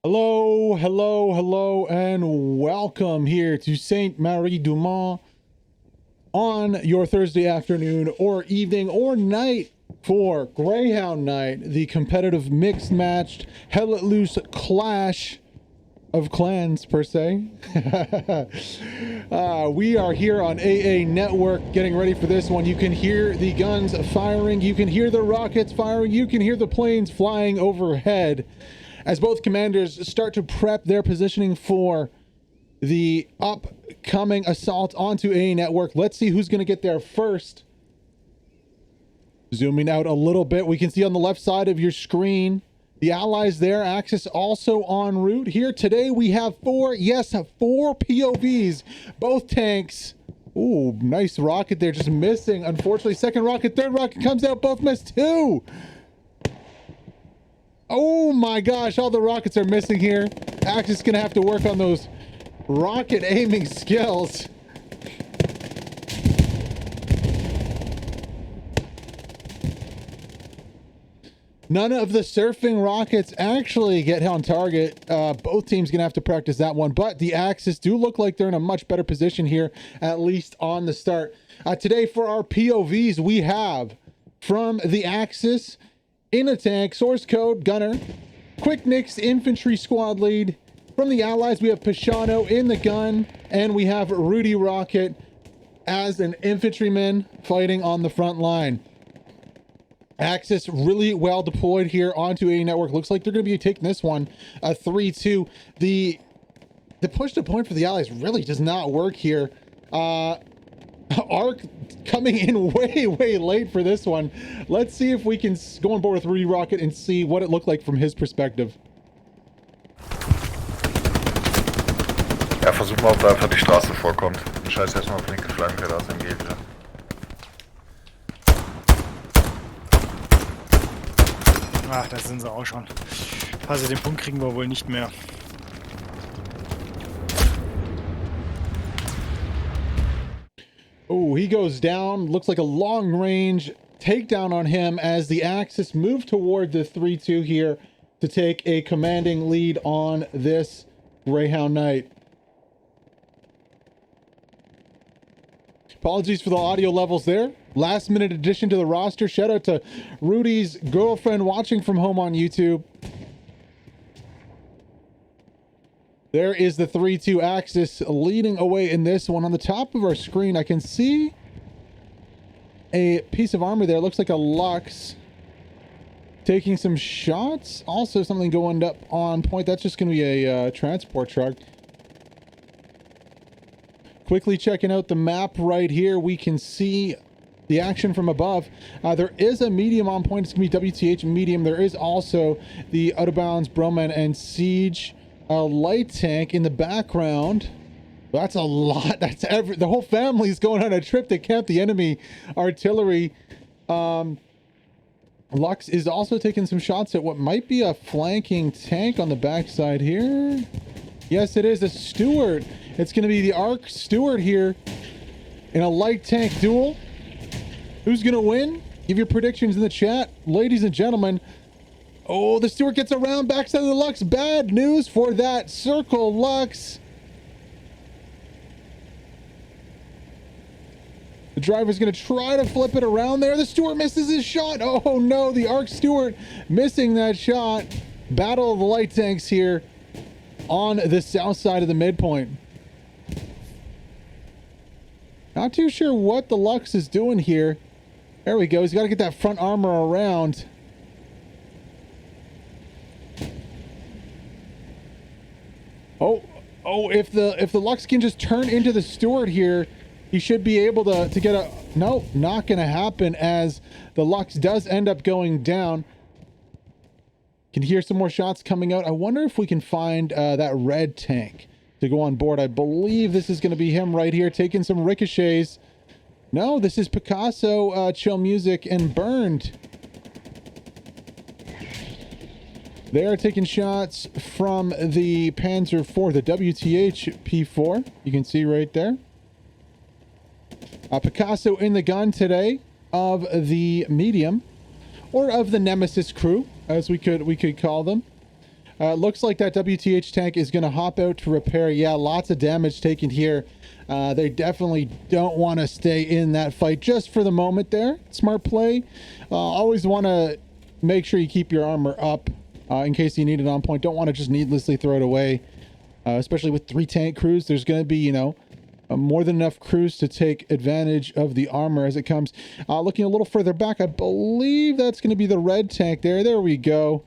Hello, hello, hello, and welcome here to Sainte-Marie-du-Mont on your Thursday afternoon or evening or night for Greyhound Night, the competitive mixed matched Hell Let Loose clash of clans per se. We are here on AA Network getting ready for this one. You can hear the guns firing, you can hear the rockets firing, you can hear the planes flying overhead as both commanders start to prep their positioning for the upcoming assault onto AA Network. Let's see who's going to get there first. Zooming out a little bit, we can see on the left side of your screen the allies there. Axis also en route. Here today we have four POVs, both tanks. Ooh, nice rocket there, just missing. Unfortunately, second rocket, third rocket comes out, both missed too. Oh my gosh, all the rockets are missing here. Axis is gonna have to work on those rocket aiming skills. None of the surfing rockets actually get on target. Both teams gonna have to practice that one, but the Axis do look like they're in a much better position here, at least on the start. Today for our POVs, we have from the Axis, in a tank, source code Gunner, Quick Nick's infantry squad lead. From the allies, we have Pashano in the gun, and we have Rudy Rocket as an infantryman fighting on the front line. Axis really well deployed here onto A Network. Looks like they're going to be taking this one 3-2. The push to point for the allies really does not work here. Arc coming in way late for this one. Let's see if we can go on board with Rudy Rocket and see what it looked like from his perspective. Ja, versuchen wir, ob da einfach die Straße vorkommt. Scheiß erstmal auf linke Flanke, da ist ein Gegner. Ach, da sind sie auch schon. Also den Punkt kriegen wir wohl nicht mehr. Oh, he goes down. Looks like a long range takedown on him as the Axis move toward the 3-2 here to take a commanding lead on this Greyhound Night. Apologies for the audio levels there. Last minute addition to the roster. Shout out to Rudy's girlfriend watching from home on YouTube. There is the 3-2 Axis leading away in this one. On the top of our screen, I can see a piece of armor there. Looks like a Lux taking some shots. Also something going up on point. That's just going to be a transport truck. Quickly checking out the map right here. We can see the action from above. There is a medium on point. It's going to be WTH medium. There is also the Out of Bounds, Broman, and Siege light tank in the background. That's a lot. That's the whole family's going on a trip to camp the enemy artillery. Lux is also taking some shots at what might be a flanking tank on the backside here. Yes, it is a Stewart. It's going to be the Arc Stewart here in a light tank duel. Who's going to win? Give your predictions in the chat, ladies and gentlemen. Oh, the Stewart gets around backside of the Lux. Bad news for that Circle Lux. The driver's going to try to flip it around there. The Stewart misses his shot. Oh no, the Arc Stewart missing that shot. Battle of the light tanks here on the south side of the midpoint. Not too sure what the Lux is doing here. There we go. He's got to get that front armor around. Oh, if the Lux can just turn into the Stewart here, he should be able to get a... No, not going to happen as the Lux does end up going down. Can hear some more shots coming out. I wonder if we can find that red tank to go on board. I believe this is going to be him right here, taking some ricochets. No, this is Picasso, Chill Music, and Burned. They are taking shots from the Panzer IV, the WTH P4. You can see right there. Picasso in the gun today of the medium, or of the Nemesis crew, as we could call them. Looks like that WTH tank is going to hop out to repair. Yeah, lots of damage taken here. They definitely don't want to stay in that fight just for the moment there. Smart play. Always want to make sure you keep your armor up in case you need it on point. Don't want to just needlessly throw it away. Especially with 3 tank crews, there's going to be, you know, more than enough crews to take advantage of the armor as it comes. Looking a little further back, I believe that's going to be the red tank there. There we go.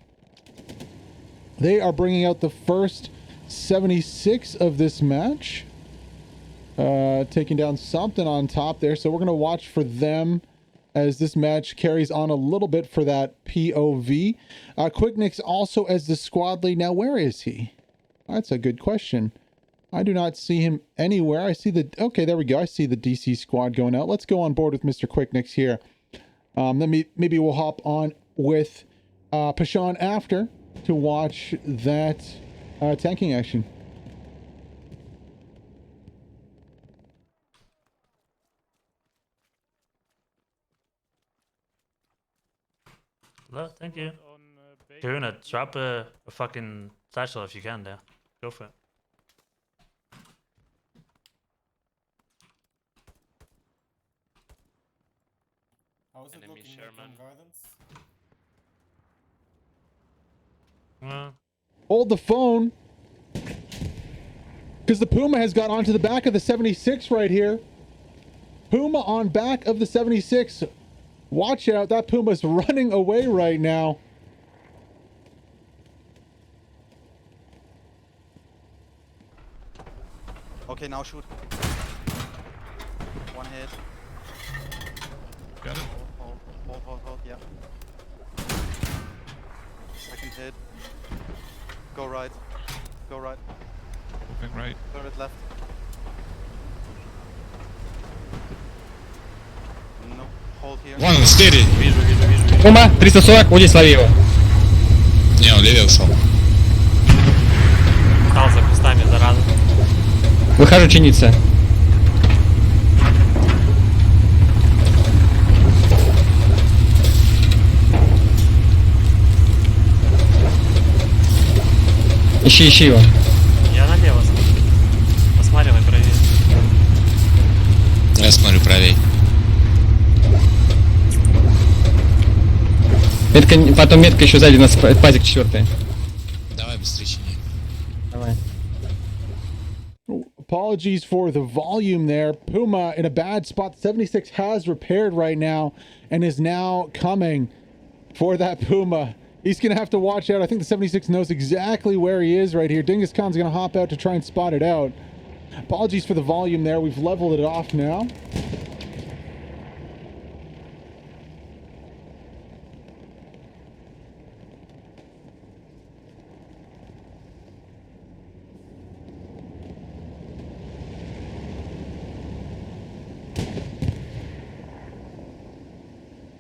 They are bringing out the first 76 of this match. Taking down something on top there. So we're going to watch for them as this match carries on a little bit for that POV. Quicknick's also as the squad lead. Now, where is he? That's a good question. I do not see him anywhere. I see the... Okay, there we go. I see the DC squad going out. Let's go on board with Mr. Quicknicks here. Then maybe we'll hop on with Pashan after to watch that tanking action. Well, thank you. Karuna, drop a fucking satchel if you can there. Go for it. How is it Enemy looking Sherman. Gardens? Hold the phone. Because the Puma has got onto the back of the 76 right here. Puma on back of the 76. Watch out. That Puma's running away right now. Okay, now shoot. One hit. Got it. Hold, yeah. Second hit. Go right. Go right. Moving right. Turret left. No. Hold here. Вон он, спереди. Вижу. Пума, 340, вот здесь лови его. Не, он левее ушел. Стал за кустами, зараза. Выхожу чиниться. Ищи его. Я налево смотрю. Посматривай правее. Я смотрю правее. Потом метка еще сзади нас, пазик 4. Давай быстрее чини. Давай. Apologies for the volume there. Puma in a bad spot. 76 has repaired right now and is now coming for that Puma. He's going to have to watch out. I think the 76 knows exactly where he is right here. Dingus Khan's going to hop out to try and spot it out. Apologies for the volume there. We've leveled it off now.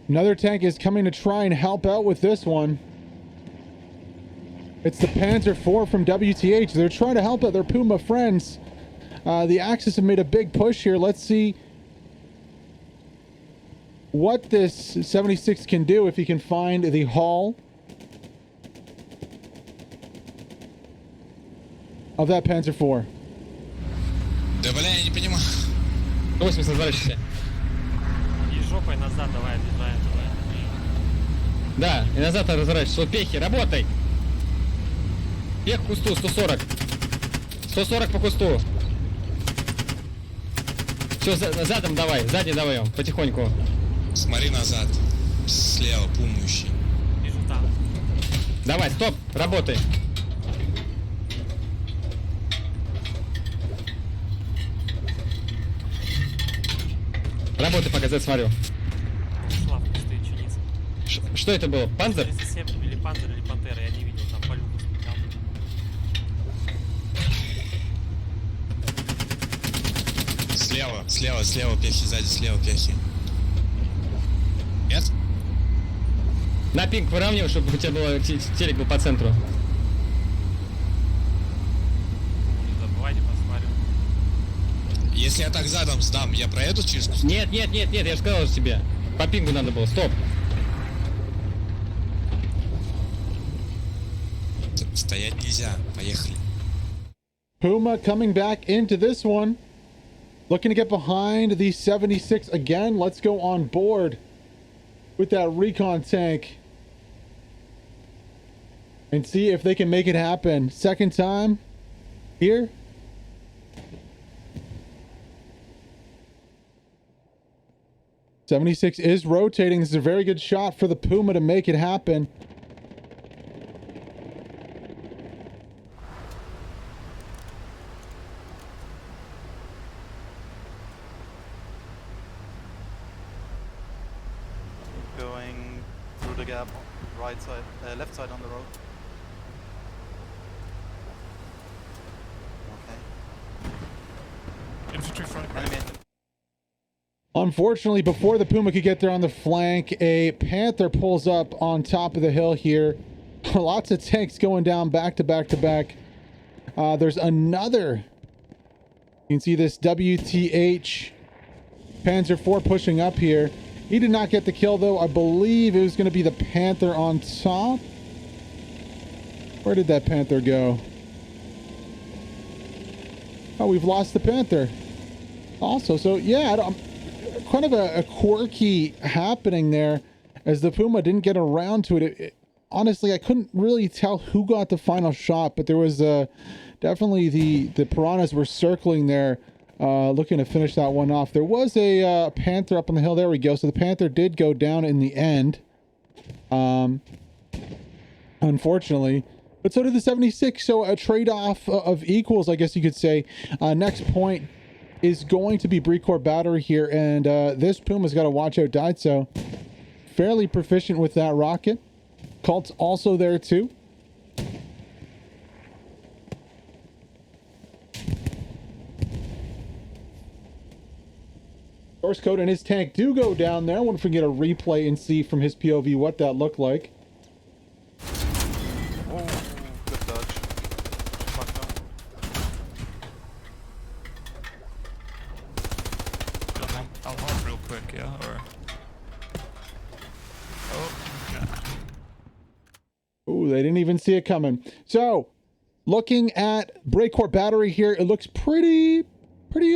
Another tank is coming to try and help out with this one. It's the Panzer IV from WTH. They're trying to help out their Puma friends. The Axis have made a big push here. Let's see what this 76 can do if he can find the hull of that Panzer IV. Да бля, я не понимаю. 80 разворачивайся. И жопой назад давай отъезжаем туда. Да, и назад разворачивайся. Вот пехи, работай. Пех к кусту, 140. 140 по кусту. Все, задом давай, задний давай он, потихоньку. Смотри назад. Слева, пумущий. Вижу там. Давай, стоп, работай. Работай, пока смотрю. Ушла в кусты чиниться. Что это было? Панзер? 37 или Панзер, или Пантера, я не видел, там по люку стрелял. Слева пехи, сзади слева пехи. Нет? На пинг выравнивай, чтобы у тебя было, телек был по центру. Не забывайте, посмотрю. Если я так задом сдам, я проеду через кусты? Нет, я же сказал тебе. По пингу надо было, стоп. Стоять нельзя. Поехали. Puma coming back into this one. Looking to get behind the 76 again. Let's go on board with that recon tank and see if they can make it happen. Second time here. '76 is rotating. This is a very good shot for the Puma to make it happen. Going through the gap, right side, left side on the road. Okay. Infantry front. Enemy. Unfortunately, before the Puma could get there on the flank, a Panther pulls up on top of the hill here. Lots of tanks going down back to back to back. There's another. You can see this WTH Panzer IV pushing up here. He did not get the kill, though. I believe it was going to be the Panther on top. Where did that Panther go? Oh, we've lost the Panther. Also, so yeah, kind of a quirky happening there as the Puma didn't get around to it. Honestly, I couldn't really tell who got the final shot, but there was definitely the Piranhas were circling there, looking to finish that one off. There was a Panther up on the hill. There we go. So the Panther did go down in the end, unfortunately. But so did the 76. So a trade-off of equals, I guess you could say. Next point is going to be Brecourt Battery here, and this Puma's got to watch out Daitso. Fairly proficient with that rocket. Cult's also there too. Source code and his tank do go down there. I wonder if we can get a replay and see from his POV what that looked like. Oh, good dodge. Fuck no. I'll hop real quick, yeah? Or... Oh, yeah. Ooh, they didn't even see it coming. So, looking at Brecourt Battery here, it looks pretty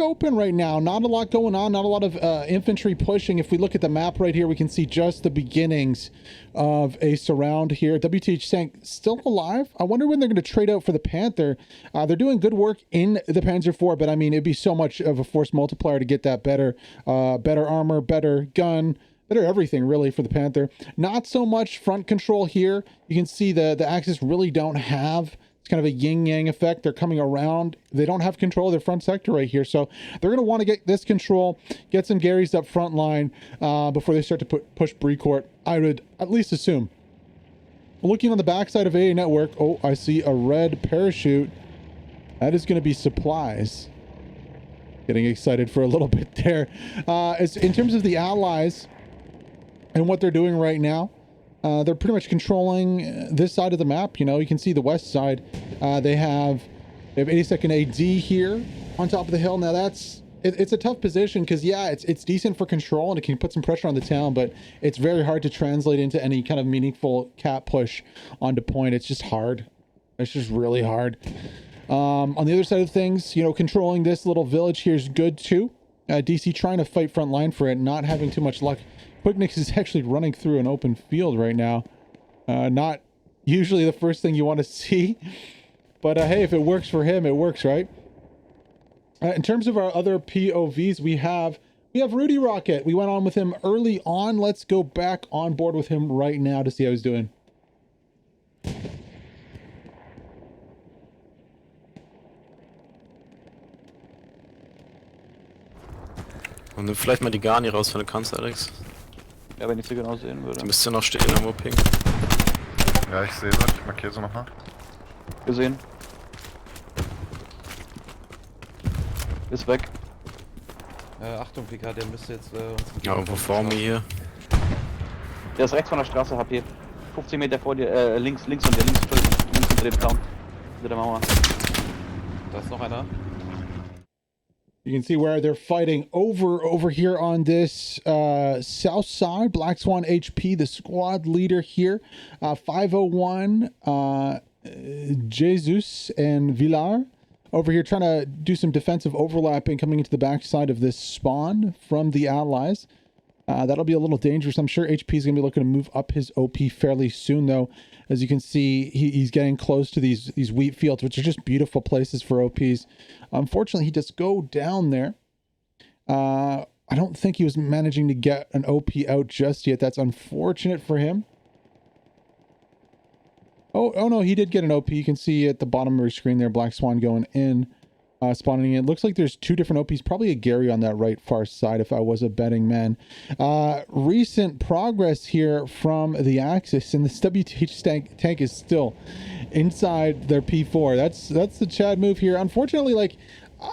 open right now. Not a lot going on, not a lot of infantry pushing. If we look at the map right here, we can see just the beginnings of a surround here. WTH tank still alive. I wonder when they're going to trade out for the Panther. They're doing good work in the Panzer IV, but I mean, it'd be so much of a force multiplier to get that better armor, better gun, better everything really for the Panther. Not so much front control here. You can see the Axis really don't have, it's kind of a yin-yang effect. They're coming around. They don't have control of their front sector right here. So they're going to want to get this control, get some Garys up front line before they start to push Brecourt, I would at least assume. Looking on the backside of AA Network, oh, I see a red parachute. That is going to be supplies. Getting excited for a little bit there. In terms of the Allies and what they're doing right now, they're pretty much controlling this side of the map. You know, you can see the west side. They have 82nd AD here on top of the hill. Now it's a tough position because yeah, it's decent for control and it can put some pressure on the town, but it's very hard to translate into any kind of meaningful cap push onto point. It's just hard. It's just really hard. On the other side of things, you know, controlling this little village here is good too. DC trying to fight front line for it, not having too much luck. Quicknix is actually running through an open field right now. Not usually the first thing you want to see, but hey, if it works for him, it works, right? In terms of our other POVs, we have Rudy Rocket. We went on with him early on. Let's go back on board with him right now to see how he's doing. Und nimm vielleicht mal die Garni raus, wenn du kannst, Alex. Ja, wenn ich sie genau sehen würde. Du müsst ja noch stehen, irgendwo ping. Ja, ich sehe sie. Ich markiere sie nochmal. Gesehen. Ist weg. Achtung, PK, der müsste jetzt uns... Ja, irgendwo vor mir hier. Der ist rechts von der Straße, HP. 15 Meter vor dir, links von dir, links unter dem Zaun. Hinter der Mauer. Da ist noch einer. You can see where they're fighting over here on this south side. Black Swan HP, the squad leader here. 501 Jesus and Villar over here trying to do some defensive overlapping coming into the backside of this spawn from the allies. That'll be a little dangerous. I'm sure HP is going to be looking to move up his OP fairly soon, though. As you can see, he's getting close to these wheat fields, which are just beautiful places for OPs. Unfortunately, he does go down there. I don't think he was managing to get an OP out just yet. That's unfortunate for him. Oh no, he did get an OP. You can see at the bottom of your screen there, Black Swan going in, spawning in. Looks like there's two different OPs, probably a Gary on that right far side if I was a betting man. Recent progress here from the Axis, and this WTH tank is still inside their P4. That's the Chad move here. Unfortunately, like,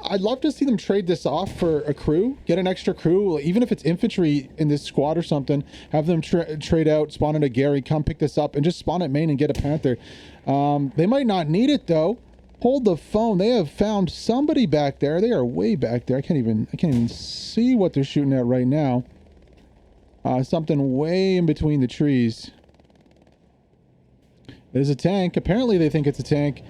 I'd love to see them trade this off for a crew, get an extra crew, even if it's infantry in this squad or something, have them trade out, spawn in a Gary, come pick this up, and just spawn at main and get a Panther. They might not need it, though. Hold the phone. They have found somebody back there. They are way back there. I can't even see what they're shooting at right now. Something way in between the trees. There's a tank. Apparently they think it's a tank.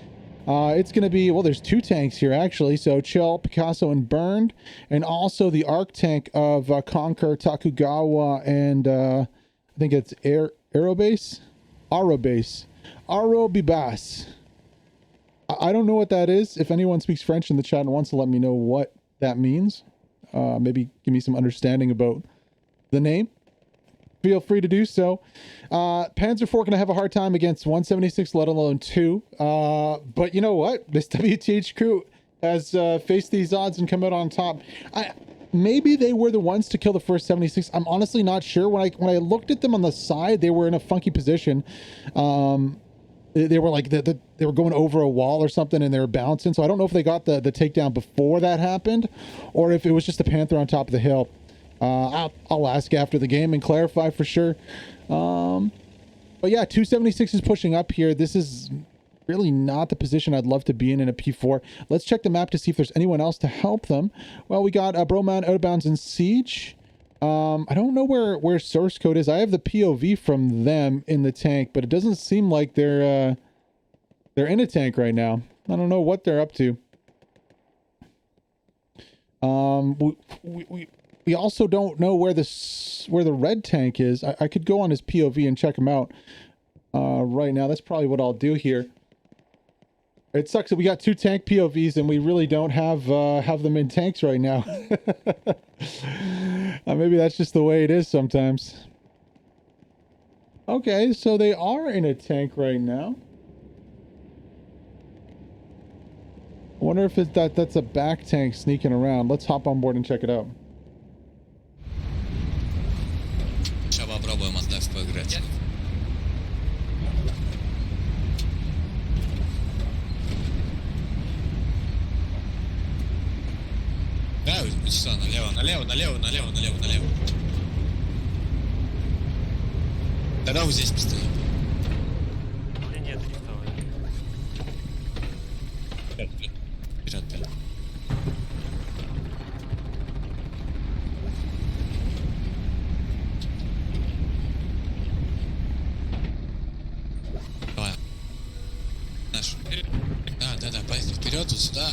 It's going to be, well, there's two tanks here, actually. So Chill, Picasso, and Burned. And also the arc tank of Conquer, Takugawa, and I think it's Aerobase? Arobibas. I don't know what that is. If anyone speaks French in the chat and wants to let me know what that means, maybe give me some understanding about the name, feel free to do so. Panzer IV going to have a hard time against 176, let alone 2. But you know what? This WTH crew has faced these odds and come out on top. Maybe they were the ones to kill the first 76. I'm honestly not sure. When I looked at them on the side, they were in a funky position. They were like they were going over a wall or something, and they were bouncing. So I don't know if they got the takedown before that happened, or if it was just a Panther on top of the hill. I'll ask after the game and clarify for sure. But yeah, 276 is pushing up here. This is really not the position I'd love to be in a P4. Let's check the map to see if there's anyone else to help them. Well, we got Broman, Out of Bounds, and Siege. I don't know where source code is. I have the POV from them in the tank, but it doesn't seem like they're in a tank right now. I don't know what they're up to. We also don't know where the red tank is. I could go on his POV and check him out right now. That's probably what I'll do here. It sucks that we got two tank POVs and we really don't have them in tanks right now. Maybe that's just the way it is sometimes. Okay, so they are in a tank right now. I wonder if that's a back tank sneaking around. Let's hop on board and check it out. Trzeba problem od left pograć. Да, что, налево. Тогда вот здесь постоим. Нет, никто. Вперед. Давай. Наш. Да, поехали вперед, вот сюда.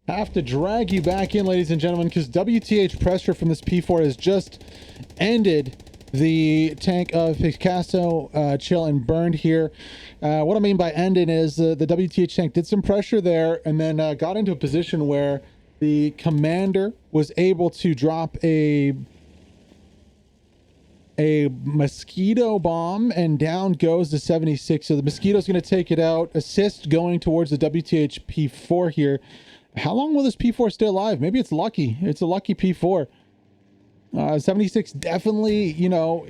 I have to drag you back in, ladies and gentlemen, because WTH pressure from this P4 has just ended the tank of Picasso, Chill, and Burned here. What I mean by ended is the WTH tank did some pressure there and then got into a position where the commander was able to drop a mosquito bomb, and down goes the 76. So the mosquito's going to take it out. Assist going towards the WTH P4 here. How long will this P4 stay alive? Maybe it's lucky. It's a lucky P4. 76 definitely, you know,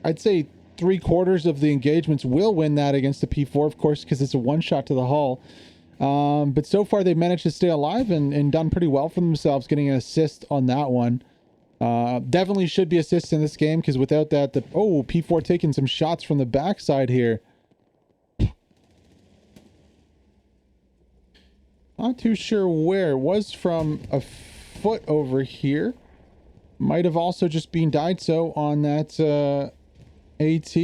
I'd say 3/4 of the engagements will win that against the P4, of course, because it's a one-shot to the hull. But so far they've managed to stay alive and done pretty well for themselves, getting an assist on that one. Definitely should be assists in this game, because without that, P4 taking some shots from the backside here. Not too sure where. It was from a foot over here. Might have also just been Daitso on that AT.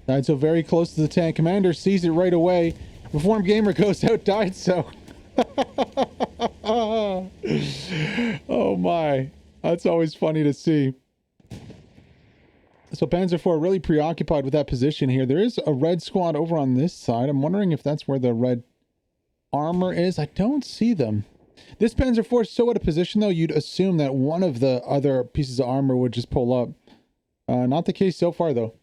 Daitso very close to the tank. Commander sees it right away. Reformed Gamer goes out Daitso. Oh my. That's always funny to see. So Panzer IV really preoccupied with that position here. There is a red squad over on this side. I'm wondering if that's where the red armor is. I don't see them. This Panzer IV is so out of position, though, you'd assume that one of the other pieces of armor would just pull up. Not the case so far, though.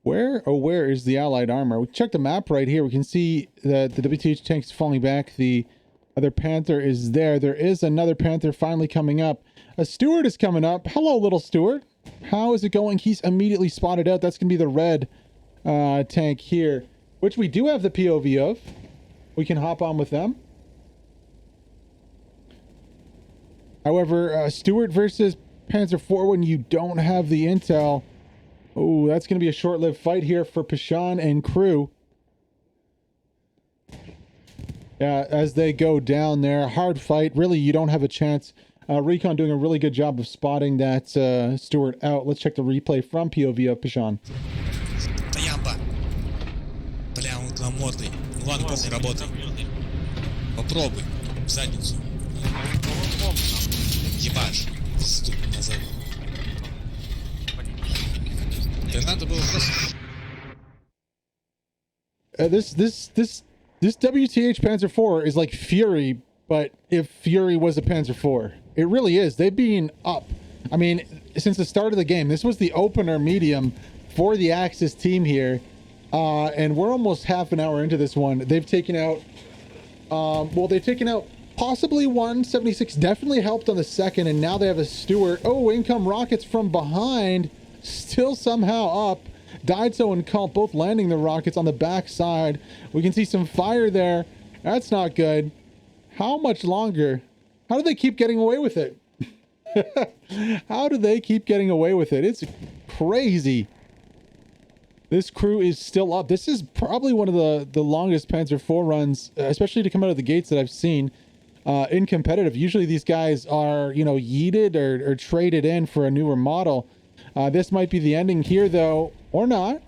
Where is the Allied armor? We check the map right here. We can see that the WTH tank's falling back. The other Panther is there. There is another Panther finally coming up. A Stewart is coming up. Hello, little Stewart. How is it going? He's immediately spotted out. That's going to be the red tank here, which we do have the POV of. We can hop on with them. However, Stewart versus Panzer IV, when you don't have the intel, oh, that's going to be a short-lived fight here for Pashan and crew. Yeah, as they go down there, hard fight. Really, you don't have a chance. Recon doing a really good job of spotting that Stewart out. Let's check the replay from POV of Pashan. Ямба. Бля, он гламурный. Ну ладно, похуй, работай. Попробуй. В задницу. Ебашь. Стук назад. Да надо было просто... This WTH Panzer IV is like Fury, but if Fury was a Panzer IV. It really is. They've been up. I mean, since the start of the game. This was the opener medium for the Axis team here. And we're almost half an hour into this one. They've taken out... they've taken out possibly one. 76 definitely helped on the second, and now they have a Stewart. Oh, income rockets from behind. Still somehow up. Daitso and Cult both landing the rockets on the back side. We can see some fire there. That's not good. How much longer? How do they keep getting away with it? How do they keep getting away with it? It's crazy. This crew is still up. This is probably one of the longest Panzer IV runs, especially to come out of the gates that I've seen in competitive. Usually these guys are, you know, yeeted or traded in for a newer model. This might be the ending here, though, or not.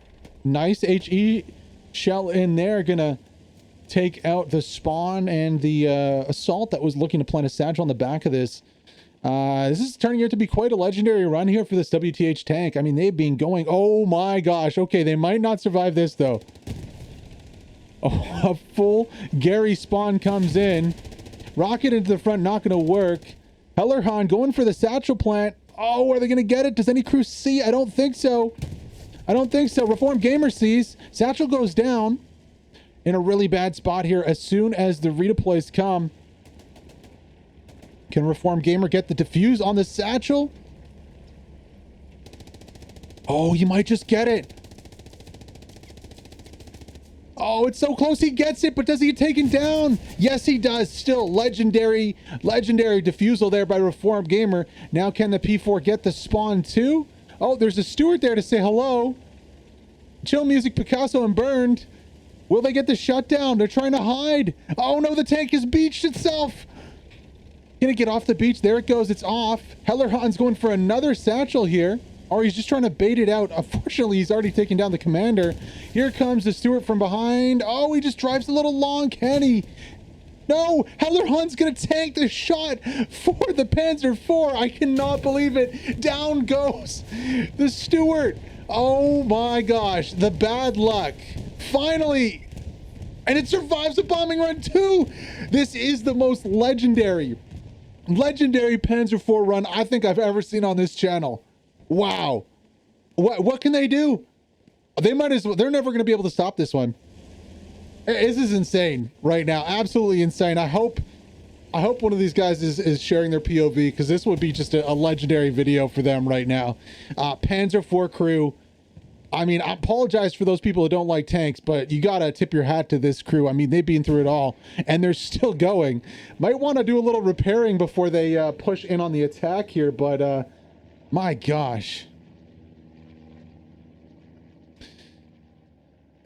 Nice HE shell in there. Gonna take out the spawn and the assault that was looking to plant a satchel on the back of this. This is turning out to be quite a legendary run here for this WTH tank. I mean, they've been going... Oh my gosh. Okay, they might not survive this, though. Oh, a full Gary spawn comes in. Rocket into the front, not going to work. Hellerhan going for the satchel plant. Oh, are they going to get it? Does any crew see? I don't think so. I don't think so. Reformed Gamer sees. Satchel goes down in a really bad spot here as soon as the redeploys come. Can Reformed Gamer get the defuse on the satchel? Oh, you might just get it. Oh, it's so close. He gets it, but does he get taken down? Yes, he does. Still legendary defusal there by Reformed Gamer. Now can the P4 get the spawn too? Oh, there's a Stewart there to say hello. Chill Music, Picasso, and Burned. Will they get the shutdown? They're trying to hide. Oh no, the tank has beached itself. Can it get off the beach? There it goes. It's off. Hellerhan's going for another satchel here. Or he's just trying to bait it out. Unfortunately, he's already taken down the commander. Here comes the Stewart from behind. Oh, he just drives a little long, can he? No, Hellerhan's going to tank the shot for the Panzer IV. I cannot believe it. Down goes the Stewart. Oh my gosh, the bad luck. Finally, and it survives a bombing run too. This is the most legendary Panzer IV run I think I've ever seen on this channel. Wow. What can they do? They might as well. They're never going to be able to stop this one. This is insane right now. Absolutely insane. I hope I hope one of these guys is sharing their POV, because this would be just a legendary video for them right now. Panzer IV crew. I mean, I apologize for those people who don't like tanks, but you gotta tip your hat to this crew. I mean, they've been through it all, and they're still going. Might want to do a little repairing before they push in on the attack here, but my gosh.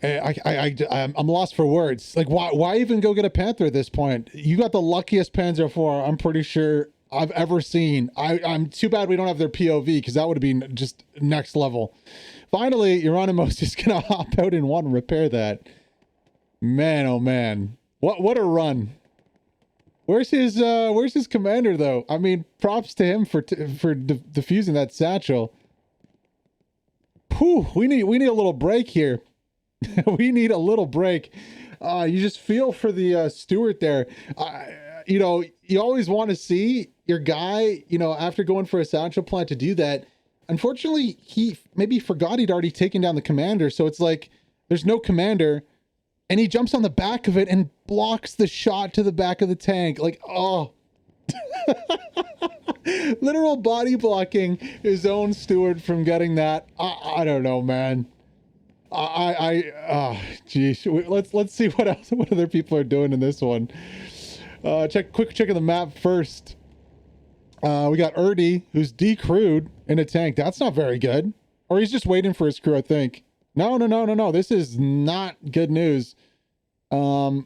I'm lost for words. Like, why even go get a Panther at this point? You got the luckiest Panzer IV, I'm pretty sure, I've ever seen. I'm too bad we don't have their POV, because that would have been just next level. Finally, Euronymous is gonna hop out and want to repair that. Man, oh man, what a run! Where's his commander though? I mean, props to him for defusing that satchel. Whew, we need a little break here. We need a little break. You just feel for the steward there. You know, you always want to see your guy, you know, after going for a satchel plant to do that. Unfortunately, he maybe forgot he'd already taken down the commander. So it's like there's no commander, and he jumps on the back of it and blocks the shot to the back of the tank. Like, oh. Literal body blocking his own steward from getting that. I don't know, man. Geez. Let's see what else, what other people are doing in this one. Quick check of the map first. We got Erdy, who's decrewed in a tank. That's not very good. Or he's just waiting for his crew, I think. No. This is not good news. Erdy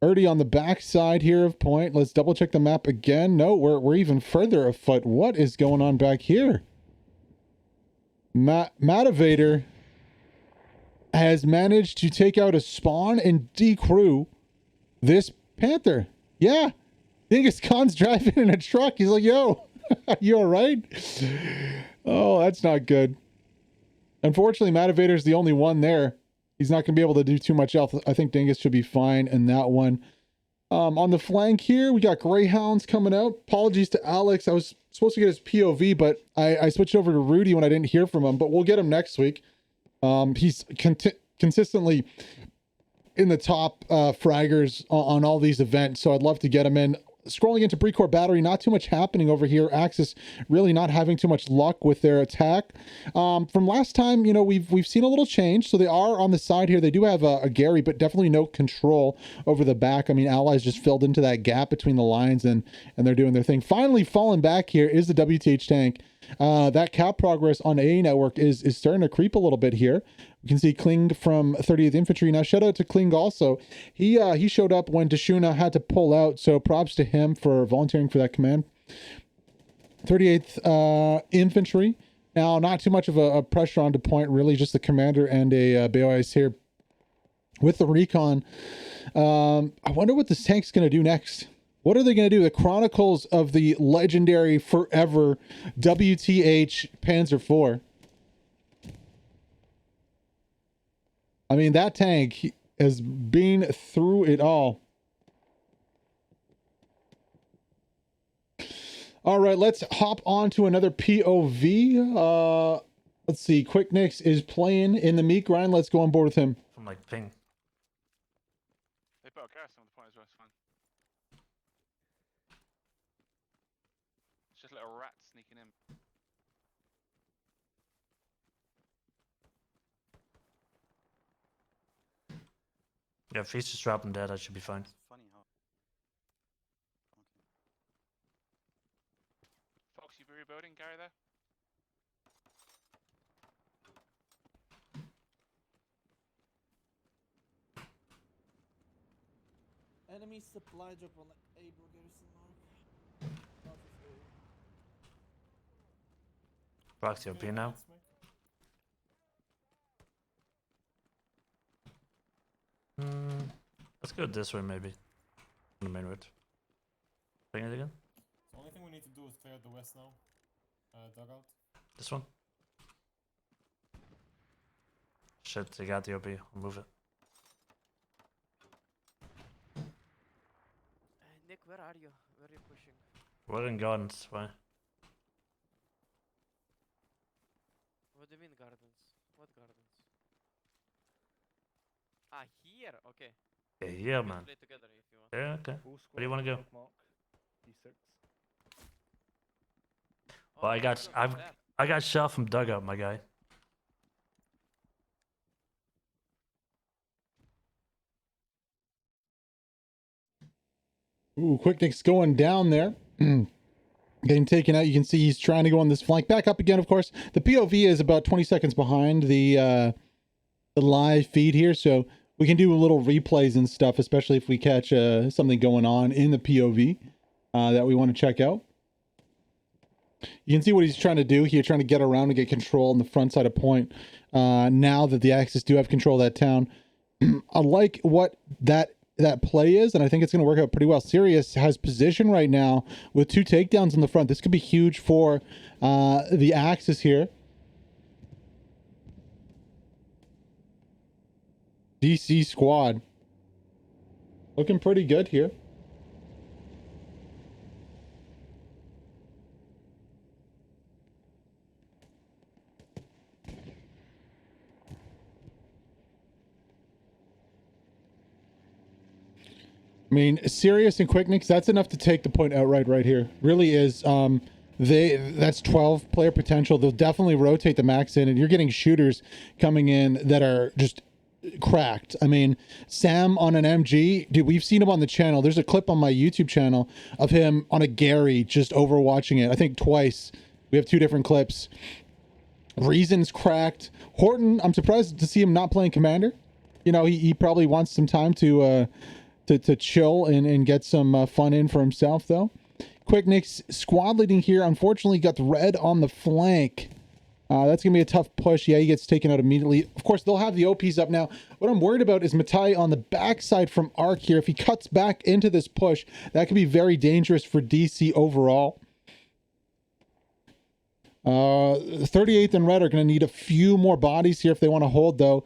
on the back side here of point. Let's double check the map again. No, we're even further afoot. What is going on back here? Motivator has managed to take out a spawn and decrew this Panther. Yeah. Dingus Khan's driving in a truck. He's like, yo, you all right? Oh, that's not good. Unfortunately, Motivator's the only one there. He's not going to be able to do too much else. I think Dingus should be fine in that one. On the flank here, we got Greyhounds coming out. Apologies to Alex. I was supposed to get his POV, but I switched over to Rudy when I didn't hear from him. But we'll get him next week. He's consistently in the top fraggers on all these events, so I'd love to get him in. Scrolling into Precore Battery, not too much happening over here. Axis really not having too much luck with their attack. From last time, you know, we've seen a little change. So they are on the side here. They do have a Gary, but definitely no control over the back. I mean, Allies just filled into that gap between the lines, and they're doing their thing. Finally falling back here is the WTH tank. That cap progress on A network is starting to creep a little bit here. You can see Kling from 30th Infantry. Now, shout out to Kling also. He showed up when Dashuna had to pull out, so props to him for volunteering for that command. 38th Infantry. Now, not too much of a pressure on to point, really, just the commander and a BOS here with the recon. I wonder what this tank's going to do next. What are they going to do? The Chronicles of the legendary forever WTH Panzer IV. I mean, that tank has been through it all. All right, let's hop on to another POV. Let's see. Quick Nix is playing in the meat grind. Let's go on board with him. From like ping. They put a garrison on the point as well, it's fine. It's just little rats sneaking in. Yeah, if he's just dropping dead, that should be fine. Funny how. Fox, you be rebuilding, Gary there? Enemy supply drop on the A garrison mark. Proxy OP now. Let's go this way maybe. On the main road. Bring it again? The only thing we need to do is clear the west now. Dugout. This one? Shit, they got the OP. I'll move it. Nick, where are you? Where are you pushing? We're in gardens, why? What do you mean gardens? What gardens? Ah, here? Okay. Yeah, man. Play together if you want. Yeah, okay. Where do you want to go? Well, I got shot from dugout, my guy. Ooh, Quicknick's going down there. Getting taken out. You can see he's trying to go on this flank. Back up again, of course. The POV is about 20 seconds behind the live feed here, so we can do a little replays and stuff, especially if we catch something going on in the POV that we want to check out. You can see what he's trying to do here, trying to get around and get control on the front side of point. Now that the Axis do have control of that town, I like what that play is, and I think it's going to work out pretty well. Sirius has position right now with 2 takedowns in the front. This could be huge for the Axis here. DC squad looking pretty good here. I mean, Sirius and Quicknicks, that's enough to take the point outright right here. Really is. That's 12 player potential. They'll definitely rotate the max in, and you're getting shooters coming in that are just cracked. I mean, Sam on an MG, dude, we've seen him on the channel. There's a clip on my YouTube channel of him on a Gary just overwatching it. I think twice. We have 2 different clips. Reason's cracked. Horton, I'm surprised to see him not playing Commander. You know, he probably wants some time to chill and get some fun in for himself, though. Quicknick's squad leading here, unfortunately, got the red on the flank. That's going to be a tough push. Yeah, he gets taken out immediately. Of course, they'll have the OPs up now. What I'm worried about is Matai on the backside from Arc here. If he cuts back into this push, that could be very dangerous for DC overall. 38th and red are going to need a few more bodies here if they want to hold, though.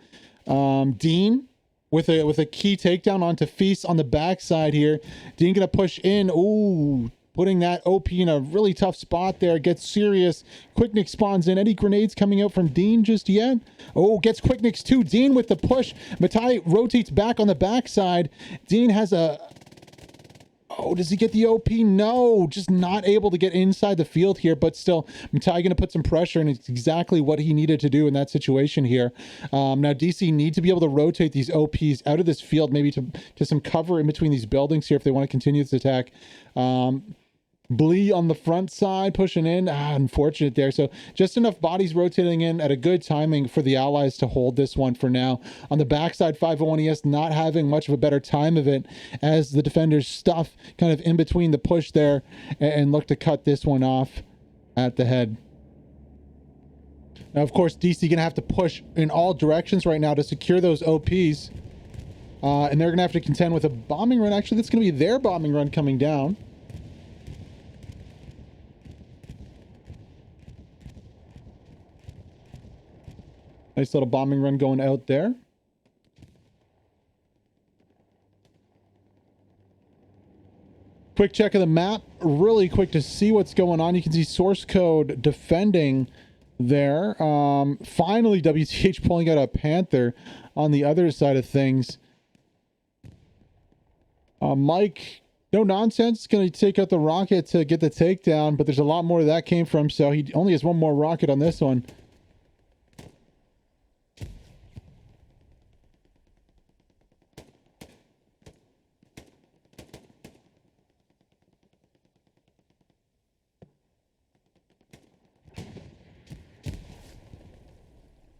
Dean with a key takedown onto Feast on the backside here. Dean going to push in. Ooh, putting that OP in a really tough spot there. Gets serious. Quicknick spawns in. Any grenades coming out from Dean just yet? Oh, gets Quicknicks too. Dean with the push. Matai rotates back on the backside. Dean has a... Oh, does he get the OP? No, just not able to get inside the field here, but still, Matai going to put some pressure, and it's exactly what he needed to do in that situation here. Now, DC need to be able to rotate these OPs out of this field, maybe to some cover in between these buildings here if they want to continue this attack. Blee on the front side, pushing in. Unfortunate there. So just enough bodies rotating in at a good timing for the Allies to hold this one for now. On the backside, 501 ES not having much of a better time of it as the defenders stuff kind of in between the push there and look to cut this one off at the head. Now, of course, DC going to have to push in all directions right now to secure those OPs. And they're going to have to contend with a bombing run. Actually, that's going to be their bombing run coming down. Nice little bombing run going out there. Quick check of the map. Really quick to see what's going on. You can see source code defending there. Finally, WTH pulling out a Panther on the other side of things. Mike, no nonsense, going to take out the rocket to get the takedown, but there's a lot more that came from, so he only has one more rocket on this one.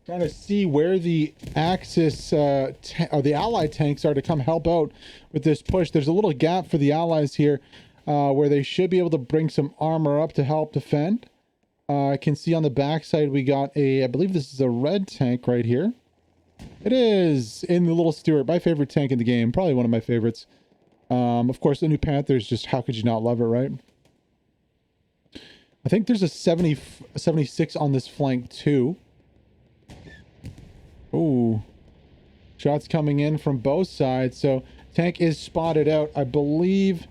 Trying to see where the Axis or the Allied tanks are to come help out with this push. There's a little gap for the Allies here where they should be able to bring some armor up to help defend. I can see on the backside we got I believe this is a red tank right here. It is in the little Stuart, my favorite tank in the game, probably one of my favorites. Of course, the new Panthers, just how could you not love it, right? I think there's a 76 on this flank too. Ooh, shots coming in from both sides. So tank is spotted out. I believe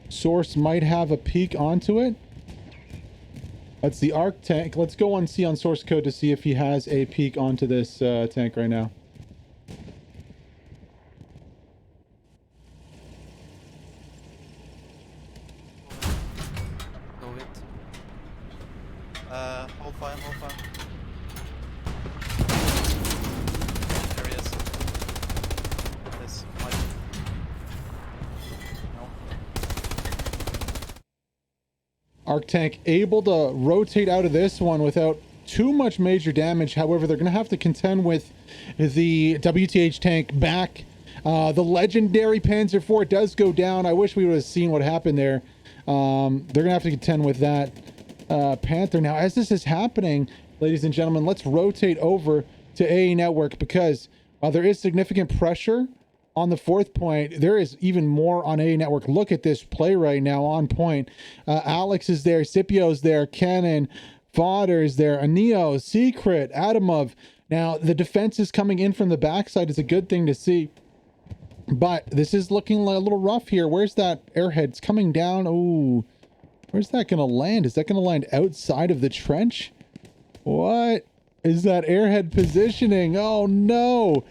Source might have a peek onto it. That's the Arc tank. Let's go and see on source code to see if he has a peek onto this tank right now. Hold fire, hold fire. There he is. This might... No. Arc tank able to rotate out of this one without too much major damage. However, they're going to have to contend with the WTH tank back. The legendary Panzer IV does go down. I wish we would have seen what happened there. They're going to have to contend with that Panther. Now, as this is happening, ladies and gentlemen, let's rotate over to AA Network, because while there is significant pressure on the 4th point, there is even more on AA Network. Look at this play right now on point. Alex is there, Scipio's there, Cannon, Fodder is there, Aneo, Secret, Adamov. Now, the defense is coming in from the backside. It's a good thing to see. But this is looking a little rough here. Where's that airhead? It's coming down. Ooh. Where's that going to land? Is that going to land outside of the trench? What is that airhead positioning? Oh, no.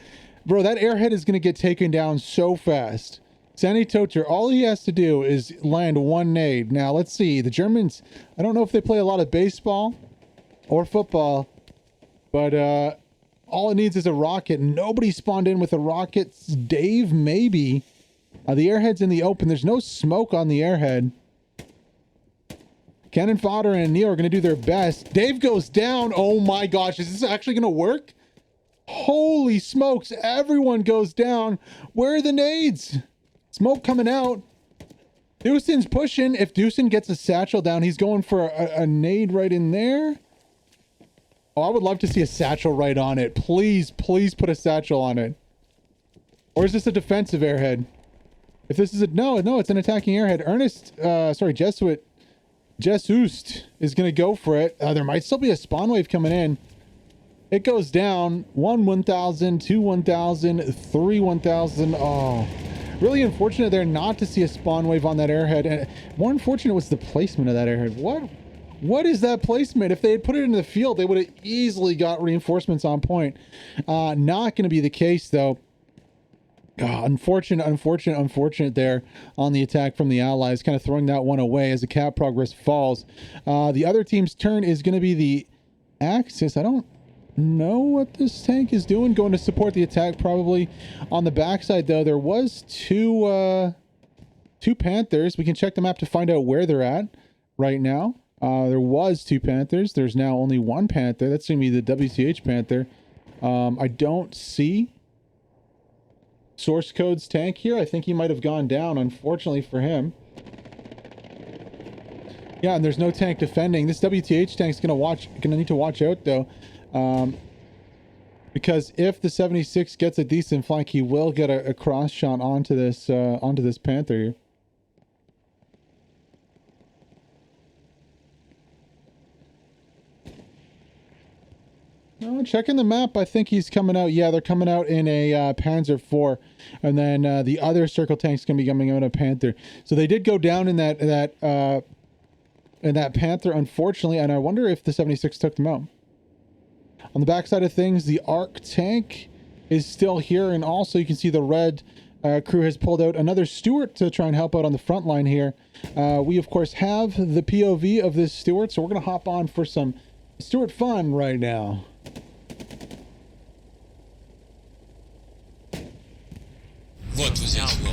Bro, that airhead is going to get taken down so fast. Sandy Toter, all he has to do is land one nade. Now, let's see. The Germans, I don't know if they play a lot of baseball or football, but all it needs is a rocket. Nobody spawned in with a rocket. Dave, maybe. The airhead's in the open. There's no smoke on the airhead. Cannon, Fodder, and Neil are going to do their best. Dave goes down. Oh my gosh. Is this actually going to work? Holy smokes. Everyone goes down. Where are the nades? Smoke coming out. Deucen's pushing. If Deucen gets a satchel down, he's going for a nade right in there. Oh, I would love to see a satchel right on it. Please, please put a satchel on it. Or is this a defensive airhead? If this is a... No, it's an attacking airhead. Jesuist is going to go for it. There might still be a spawn wave coming in. It goes down. 1,000, 2 1,000, 3 1,000. Oh, really unfortunate there not to see a spawn wave on that airhead. And more unfortunate was the placement of that airhead. What is that placement? If they had put it in the field, they would have easily got reinforcements on point. Not going to be the case, though. Unfortunate there on the attack from the Allies, kind of throwing that one away as the cap progress falls. The other team's turn is going to be the Axis. I don't know what this tank is doing. Going to support the attack probably. On the backside, though, there was two Panthers. We can check the map to find out where they're at right now. There was 2 Panthers. There's now only 1 Panther. That's going to be the WTH Panther. I don't see Source Code's tank here. I think he might have gone down, unfortunately for him. Yeah, and there's no tank defending. This WTH tank's gonna need to watch out though, because if the 76 gets a decent flank, he will get a cross shot onto this Panther here. No, checking the map, I think he's coming out. Yeah, they're coming out in a Panzer IV, and then the other circle tank's gonna be coming out a Panther. So they did go down in that Panther, unfortunately, and I wonder if the 76 took them out. On the backside of things, the Arc tank is still here, and also you can see the red crew has pulled out another Stuart to try and help out on the front line here. We of course have the POV of this Stuart, so we're gonna hop on for some Stuart fun right now. Вот, взял его.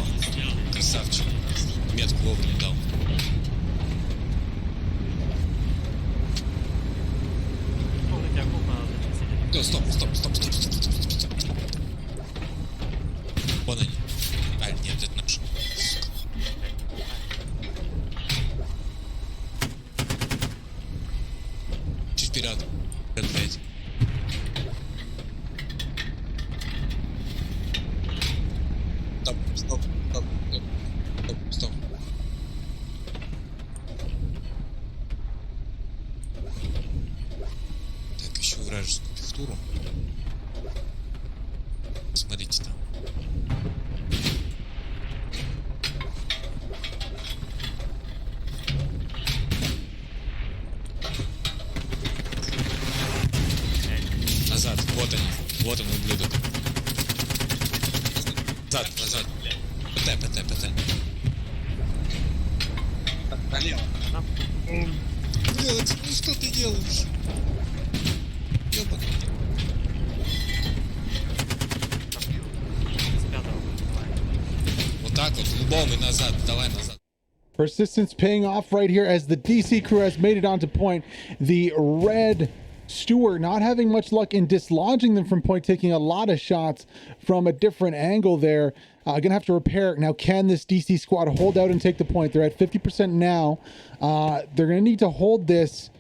Красавчик. Метку вовремя дал. Стоп. Вон они. А, нет, это наш. Чуть вперед. Блять. Стоп. Так, еще вражескую пехтуру. Смотрите там. Назад, вот они. Вот он, ублюдок. Назад. ПТ. Налево. Блядь, ну что ты делаешь? Ёбаный. Вот так вот, лбом и назад, давай назад. Persistence paying off right here as the DC crew has made it onto point. The red Stewart not having much luck in dislodging them from point, taking a lot of shots from a different angle there. Gonna have to repair. Now, can this DC squad hold out and take the point? They're at 50% now. They're gonna need to hold this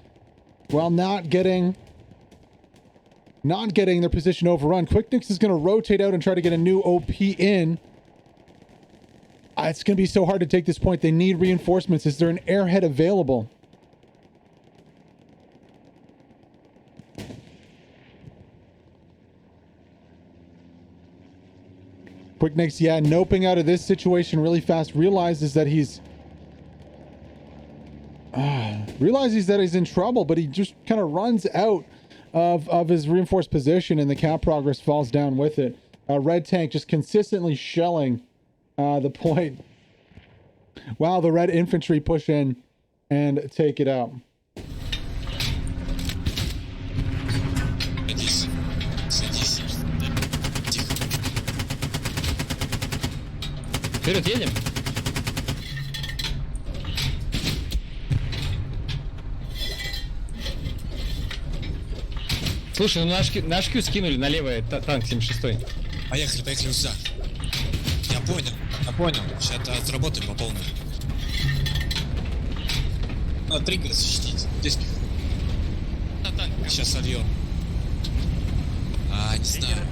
while not getting their position overrun. Quicknix is gonna rotate out and try to get a new OP in. It's gonna be so hard to take this point. They need reinforcements. Is there an airhead available? Quicknix, yeah, noping out of this situation really fast. Realizes that he's in trouble, but he just kind of runs out of his reinforced position, and the cap progress falls down with it. Red tank just consistently shelling the point. Wow, the red infantry push in and take it out. Садись. Садись. Тихо. Вперед, едем. Слушай, ну наш Q скинули на левый танк 76-й. Поехали, поехали сюда. Я понял. Сейчас отработаем по полной. Надо триггер защитить. Здесь. Сейчас сольем. Не знаю.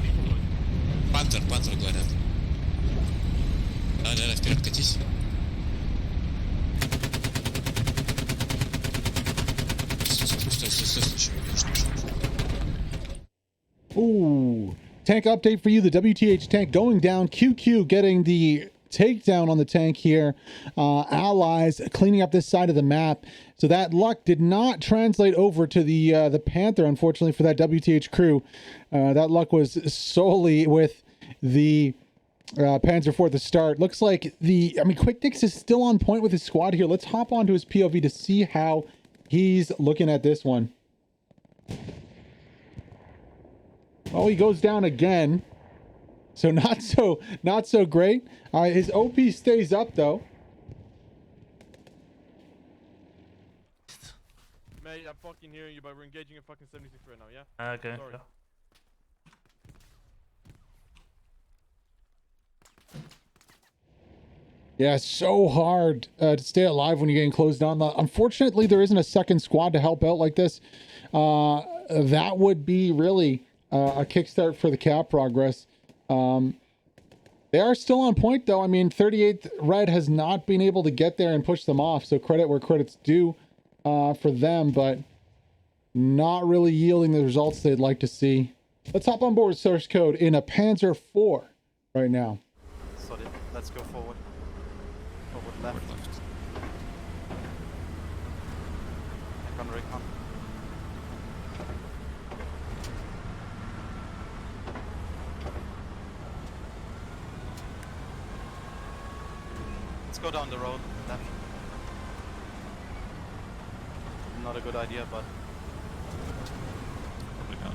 Пантер говорят. Да, вперед катись. Стой. Ooh, tank update for you. The WTH tank going down. QQ getting the takedown on the tank here. Allies cleaning up this side of the map. So that luck did not translate over to the Panther, unfortunately, for that WTH crew. That luck was solely with the Panzer IV at the start. Looks like Quicknix is still on point with his squad here. Let's hop onto his POV to see how he's looking at this one. Oh, he goes down again. So not so great. His OP stays up though. Mate, I'm fucking hearing you, but we're engaging a fucking 76 right now, yeah? Okay. Sorry. Yeah, so hard to stay alive when you're getting closed down. Unfortunately, there isn't a second squad to help out like this. That would be really a kickstart for the cap progress. They are still on point though. 38th Red has not been able to get there and push them off, so credit where credit's due for them, but not really yielding the results they'd like to see. Let's hop on board source code in a Panzer IV right now. Solid. Let's go forward. Forward left. Recon. Let's go down the road. Left. Not a good idea, but Probably not.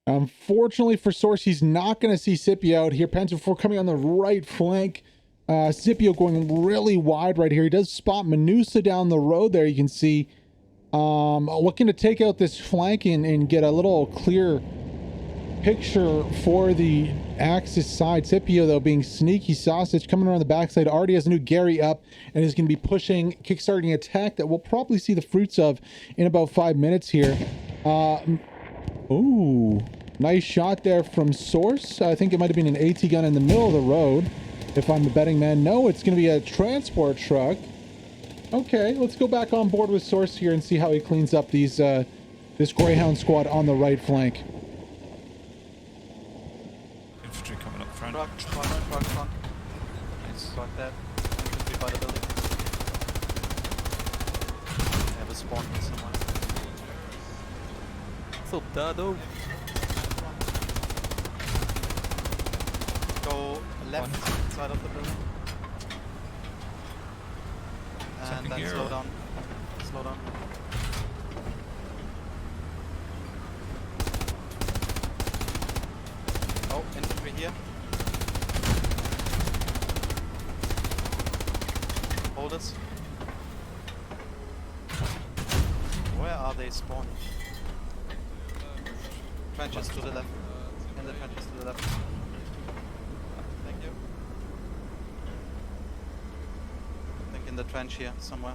Unfortunately for Source, he's not going to see Scipio out here. Panzer IV coming on the right flank. Scipio going really wide right here. He does spot Menusa down the road there, you can see. Looking to take out this flank and get a little clear picture for the Axis side. Scipio, though, being sneaky sausage, coming around the backside. Already has a new Gary up and is going to be pushing, kickstarting attack that we'll probably see the fruits of in about 5 minutes here. Ooh, nice shot there from Source. I think it might have been an AT gun in the middle of the road, if I'm the betting man. No, it's going to be a transport truck. Okay, let's go back on board with Source here and see how he cleans up these this Greyhound squad on the right flank. Infantry coming up front. truck. Nice. Truck that. Infantry by the building. They have a spawn somewhere. Soldado. Go left side of the building. And Second then gear. slow down. Slow down. Oh, infantry here. Hold us. Where are they spawning? Trenches to the left. In the trenches to the left. Thank you. I think in the trench here somewhere.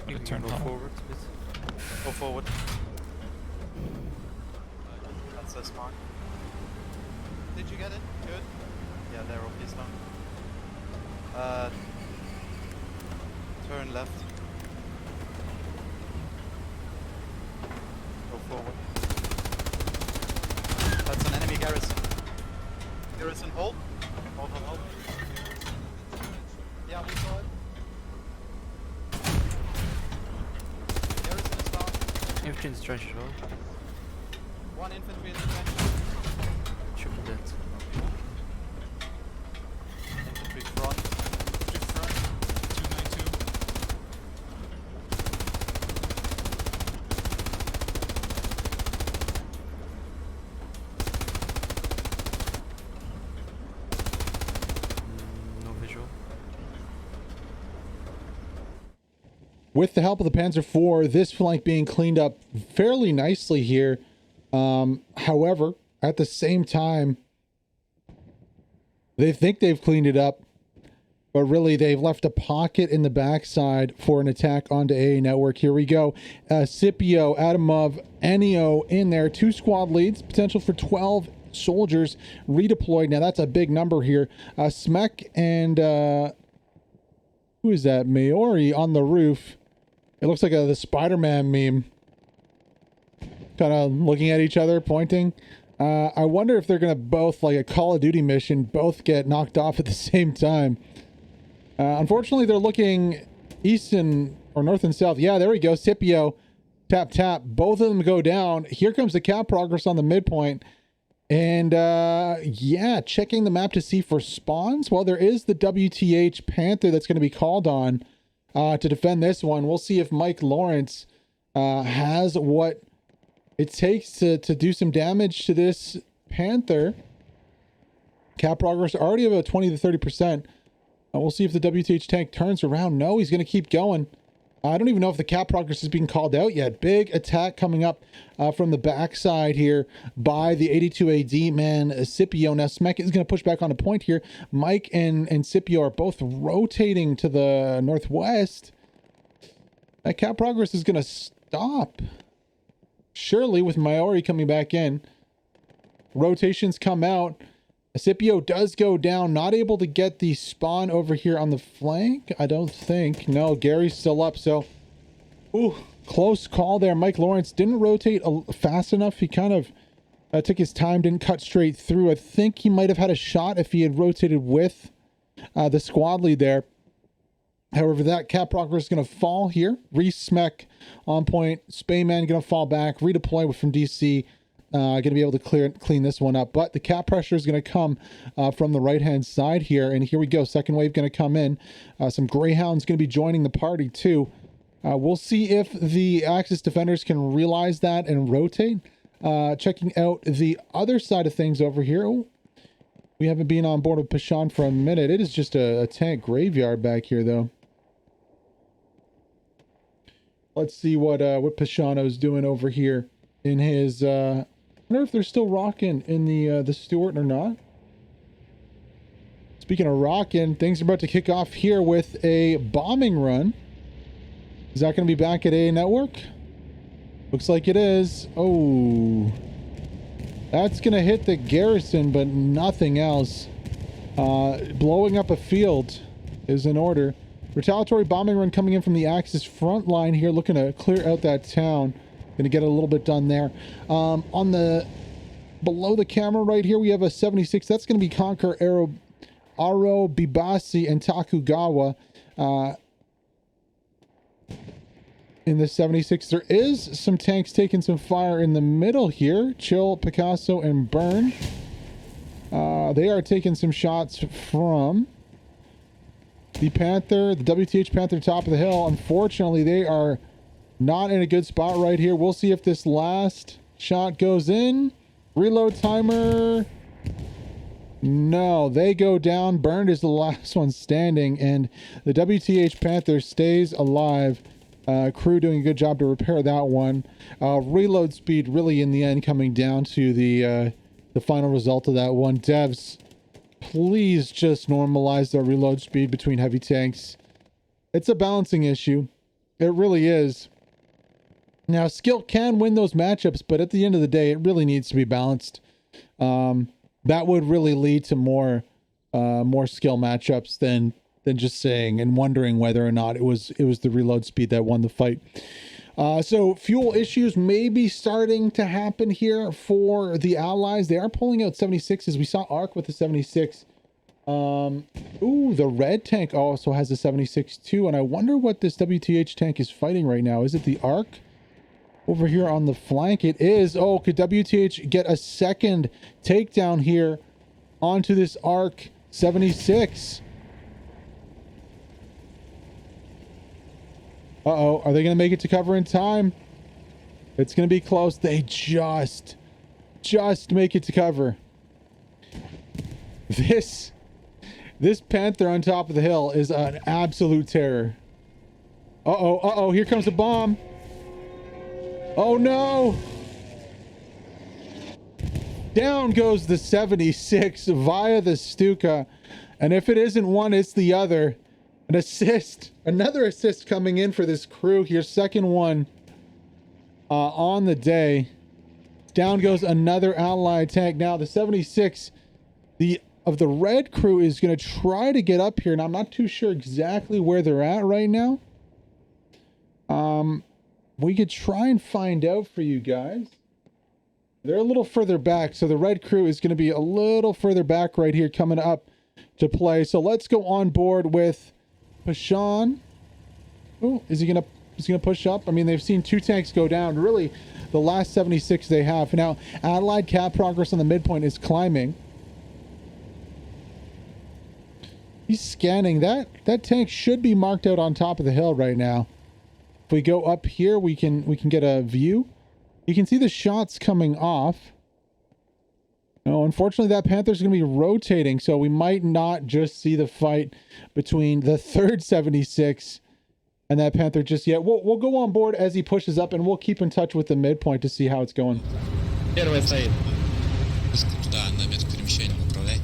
You can turn forward. Go forward. That's a smart. Did you get it? Good. Yeah, they're OPs now. Turn left. Go forward. That's an enemy garrison. Garrison, hold. Hold. Yeah, we saw it. Garrison is down. Infantry in the trench as well. One infantry in the trench. Should be dead. Infantry front. Infantry front. 292. No visual. With the help of the Panzer IV, this flank being cleaned up fairly nicely here. However, at the same time, they think they've cleaned it up, but really they've left a pocket in the backside for an attack onto AA network. Here we go. Scipio, Adamov, Ennio in there. 2 squad leads, potential for 12 soldiers redeployed. Now that's a big number here. Smek and who is that? Maori on the roof. It looks like the Spider-Man meme. Kind of looking at each other, pointing. I wonder if they're going to both, like a Call of Duty mission, both get knocked off at the same time. Unfortunately, they're looking east and, or north and south. Yeah, there we go. Scipio, tap, tap. Both of them go down. Here comes the cap progress on the midpoint. And yeah, checking the map to see for spawns. Well, there is the WTH Panther that's going to be called on to defend this one. We'll see if Mike Lawrence has what it takes to do some damage to this Panther. Cap progress already about 20 to 30%. We'll see if the WTH tank turns around. No, he's going to keep going. I don't even know if the cap progress is being called out yet. Big attack coming up from the backside here by the 82 AD man, Scipio. Now, Smek is going to push back on a point here. Mike and Scipio are both rotating to the northwest. That cap progress is going to stop. Surely, with Maori coming back in. Rotations come out. Scipio does go down, not able to get the spawn over here on the flank, I don't think. No, Gary's still up, so... Ooh, close call there. Mike Lawrence didn't rotate fast enough. He kind of took his time, didn't cut straight through. I think he might have had a shot if he had rotated with the squad lead there. However, that cap progress is going to fall here. Reese Smek on point. Spayman going to fall back. Redeploy from DC. Going to be able to clean this one up. But the cap pressure is going to come from the right-hand side here. And here we go. Second wave going to come in. Some Greyhounds going to be joining the party too. We'll see if the Axis defenders can realize that and rotate. Checking out the other side of things over here. Oh, we haven't been on board with Pashan for a minute. It is just a tank graveyard back here, though. Let's see what Pashano's doing over here in his... I wonder if they're still rocking in the Stuart or not. Speaking of rocking, things are about to kick off here with a bombing run. Is that going to be back at A Network? Looks like it is. Oh, that's going to hit the garrison, but nothing else. Blowing up a field is in order. Retaliatory bombing run coming in from the Axis front line here, looking to clear out that town. Going to get a little bit done there. On the below the camera right here, we have a 76. That's going to be Conquer, Aro, Bibasi, and Takugawa. in the 76. There is some tanks taking some fire in the middle here. Chill, Picasso, and Burn. They are taking some shots from the Panther, the WTH Panther top of the hill. Unfortunately, they are not in a good spot right here. We'll see if this last shot goes in. Reload timer. No, they go down. Burned is the last one standing, and the WTH Panther stays alive. Crew doing a good job to repair that one. Reload speed really in the end coming down to the final result of that one. Devs, please just normalize the reload speed between heavy tanks. It's a balancing issue. It really is. Now, skill can win those matchups, but at the end of the day, it really needs to be balanced. That would really lead to more skill matchups than just saying and wondering whether or not it was the reload speed that won the fight. So fuel issues may be starting to happen here for the Allies. They are pulling out 76s. We saw Arc with the 76. Ooh, the red tank also has a 76 too. And I wonder what this WTH tank is fighting right now. Is it the Arc? Over here on the flank, it is. Oh, could WTH get a second takedown here onto this Arc 76? Uh-oh, are they going to make it to cover in time? It's going to be close. They just make it to cover. This Panther on top of the hill is an absolute terror. Uh-oh, here comes a bomb. Oh no! Down goes the 76 via the Stuka. And if it isn't one, it's the other. An assist. Another assist coming in for this crew here. Second one on the day. Down goes another allied tank. Now the 76 of the red crew is going to try to get up here. And I'm not too sure exactly where they're at right now. We could try and find out for you guys. They're a little further back, so the red crew is going to be a little further back right here coming up to play. So let's go on board with Pashan. Oh, is he gonna push up? I mean, they've seen two tanks go down. Really, the last 76 they have. Now, Allied cap progress on the midpoint is climbing. He's scanning. That tank should be marked out on top of the hill right now. If we go up here, we can get a view. You can see the shots coming off. No, unfortunately, that Panther's going to be rotating, so we might not just see the fight between the third 76 and that Panther just yet. We'll go on board as he pushes up, and we'll keep in touch with the midpoint to see how it's going. Первая стоит. Туда, на метку перемещения управляй.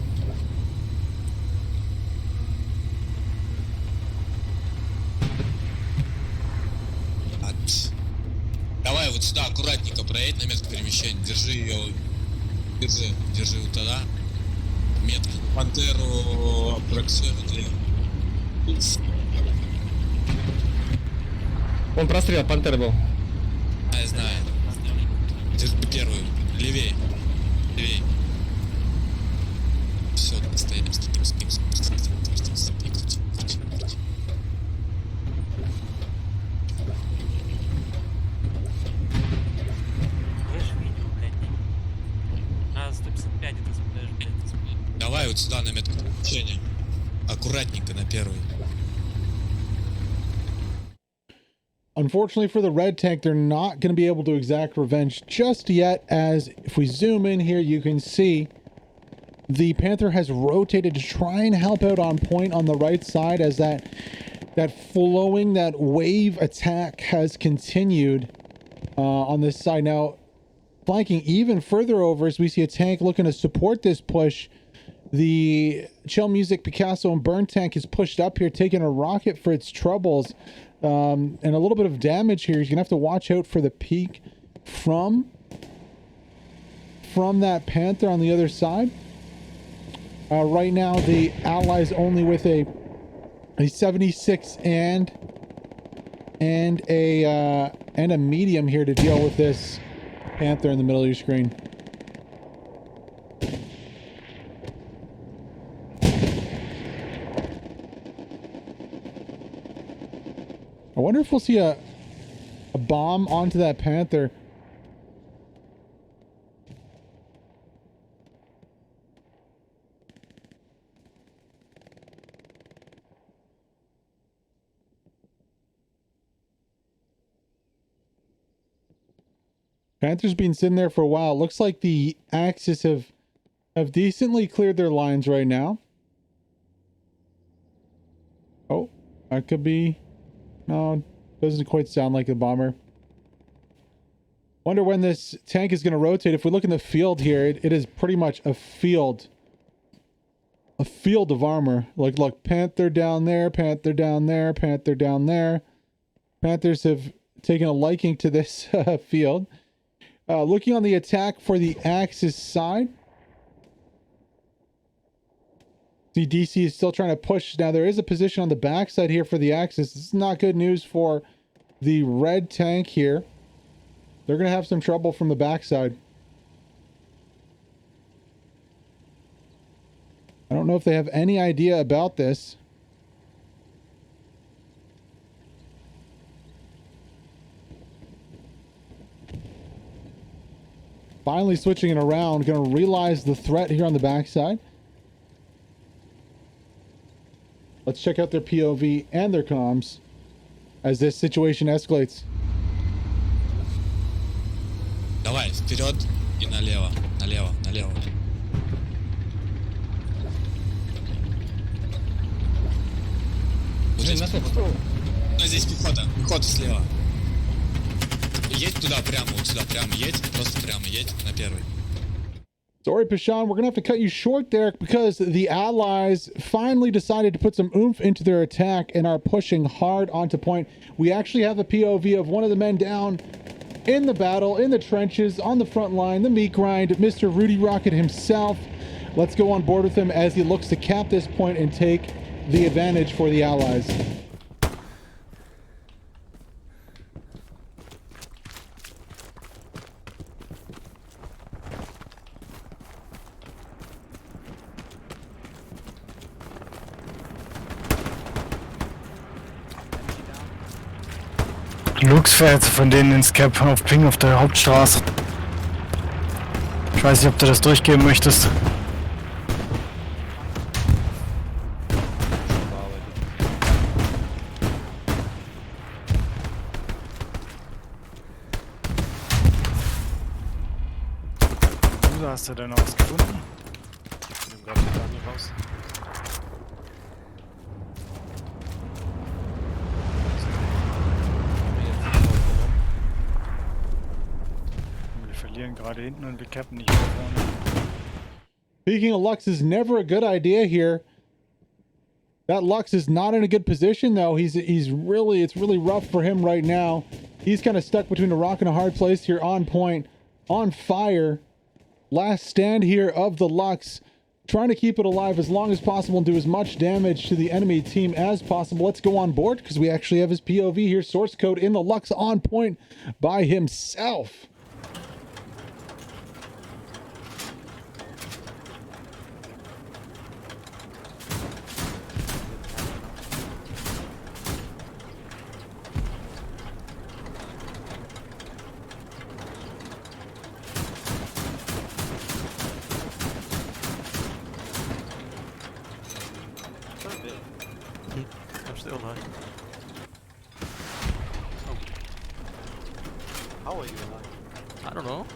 Давай вот сюда аккуратненько проедь на метку перемещения. Держи ее. Держи вот тогда. Метки. Пантеру аппроксимировали. Он прострел, Пантера был. Я знаю. Держи первую. Левее. Левее. Все, стоим. Давай вот сюда на метку перемещения. Аккуратненько на первую. Unfortunately for the red tank, they're not going to be able to exact revenge just yet, as if we zoom in here, you can see the Panther has rotated to try and help out on point on the right side as that flowing, that wave attack has continued on this side. Now, flanking even further over as we see a tank looking to support this push. The Chill Music, Picasso, and Burn tank is pushed up here, taking a rocket for its troubles. And a little bit of damage here. He's going to have to watch out for the peak from that Panther on the other side. Right now, the Allies only with a 76 and a medium here to deal with this Panther in the middle of your screen. I wonder if we'll see a a bomb onto that Panther. Panther's been sitting there for a while. Looks like the Axis have decently cleared their lines right now. Oh, that could be... No, doesn't quite sound like a bomber. Wonder when this tank is going to rotate. If we look in the field here, it is pretty much a field. A field of armor. Like, look, Panther down there, Panther down there, Panther down there. Panthers have taken a liking to this field. Looking on the attack for the Axis side. The DC is still trying to push. Now, there is a position on the backside here for the Axis. This is not good news for the red tank here. They're going to have some trouble from the backside. I don't know if they have any idea about this. Finally switching it around. Going to realize the threat here on the backside. Let's check out their POV and their comms as this situation escalates. Давай, вперед и налево, налево, налево. Вот здесь пехота. Ну, здесь пехота, пехота слева. Едь туда прямо, вот сюда прямо едь, просто прямо едь на первый. Sorry, Pashan, we're going to have to cut you short there because the Allies finally decided to put some oomph into their attack and are pushing hard onto point. We actually have a POV of one of the men down in the battle, in the trenches, on the front line, the meat grind, Mr. Rudy Rocket himself. Let's go on board with him as he looks to cap this point and take the advantage for the Allies. Lux fährt jetzt von denen ins Cap auf Ping auf der Hauptstraße. Ich weiß nicht, ob du das durchgeben möchtest. Du hast ja dann was gefunden. Ich nehme gerade die Dame raus. Gerade hinten und wir cappen nicht vorne. Speaking of Lux is never a good idea here. That Lux is not in a good position though. It's really rough for him right now. He's kind of stuck between a rock and a hard place here on point, on fire. Last stand here of the Lux, trying to keep it alive as long as possible and do as much damage to the enemy team as possible. Let's go on board because we actually have his POV here. Source code in the Lux on point by himself. I'm still alive. Oh. How are you alive? I don't know.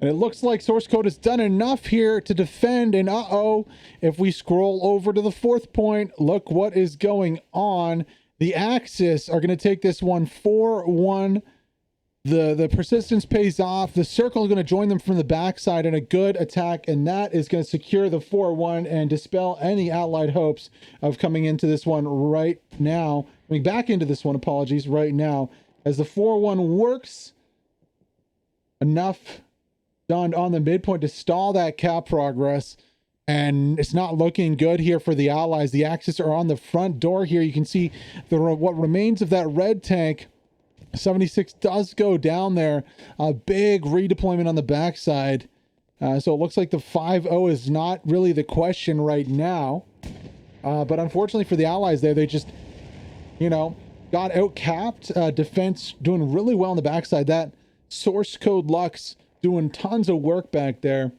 And it looks like source code has done enough here to defend. And uh-oh, if we scroll over to the fourth point, look what is going on. The Axis are going to take this one 4-1. The persistence pays off. The circle is going to join them from the backside in a good attack, and that is going to secure the 4-1 and dispel any allied hopes of coming into this one right now. Coming back into this one, apologies, right now. As the 4-1 works, enough done on the midpoint to stall that cap progress, and it's not looking good here for the Allies. The Axis are on the front door here. You can see what remains of that red tank. 76 does go down there. A big redeployment on the backside. So it looks like the 5-0 is not really the question right now. But unfortunately for the Allies there, they just, got out-capped. Defense doing really well on the backside. That source code Lux doing tons of work back there,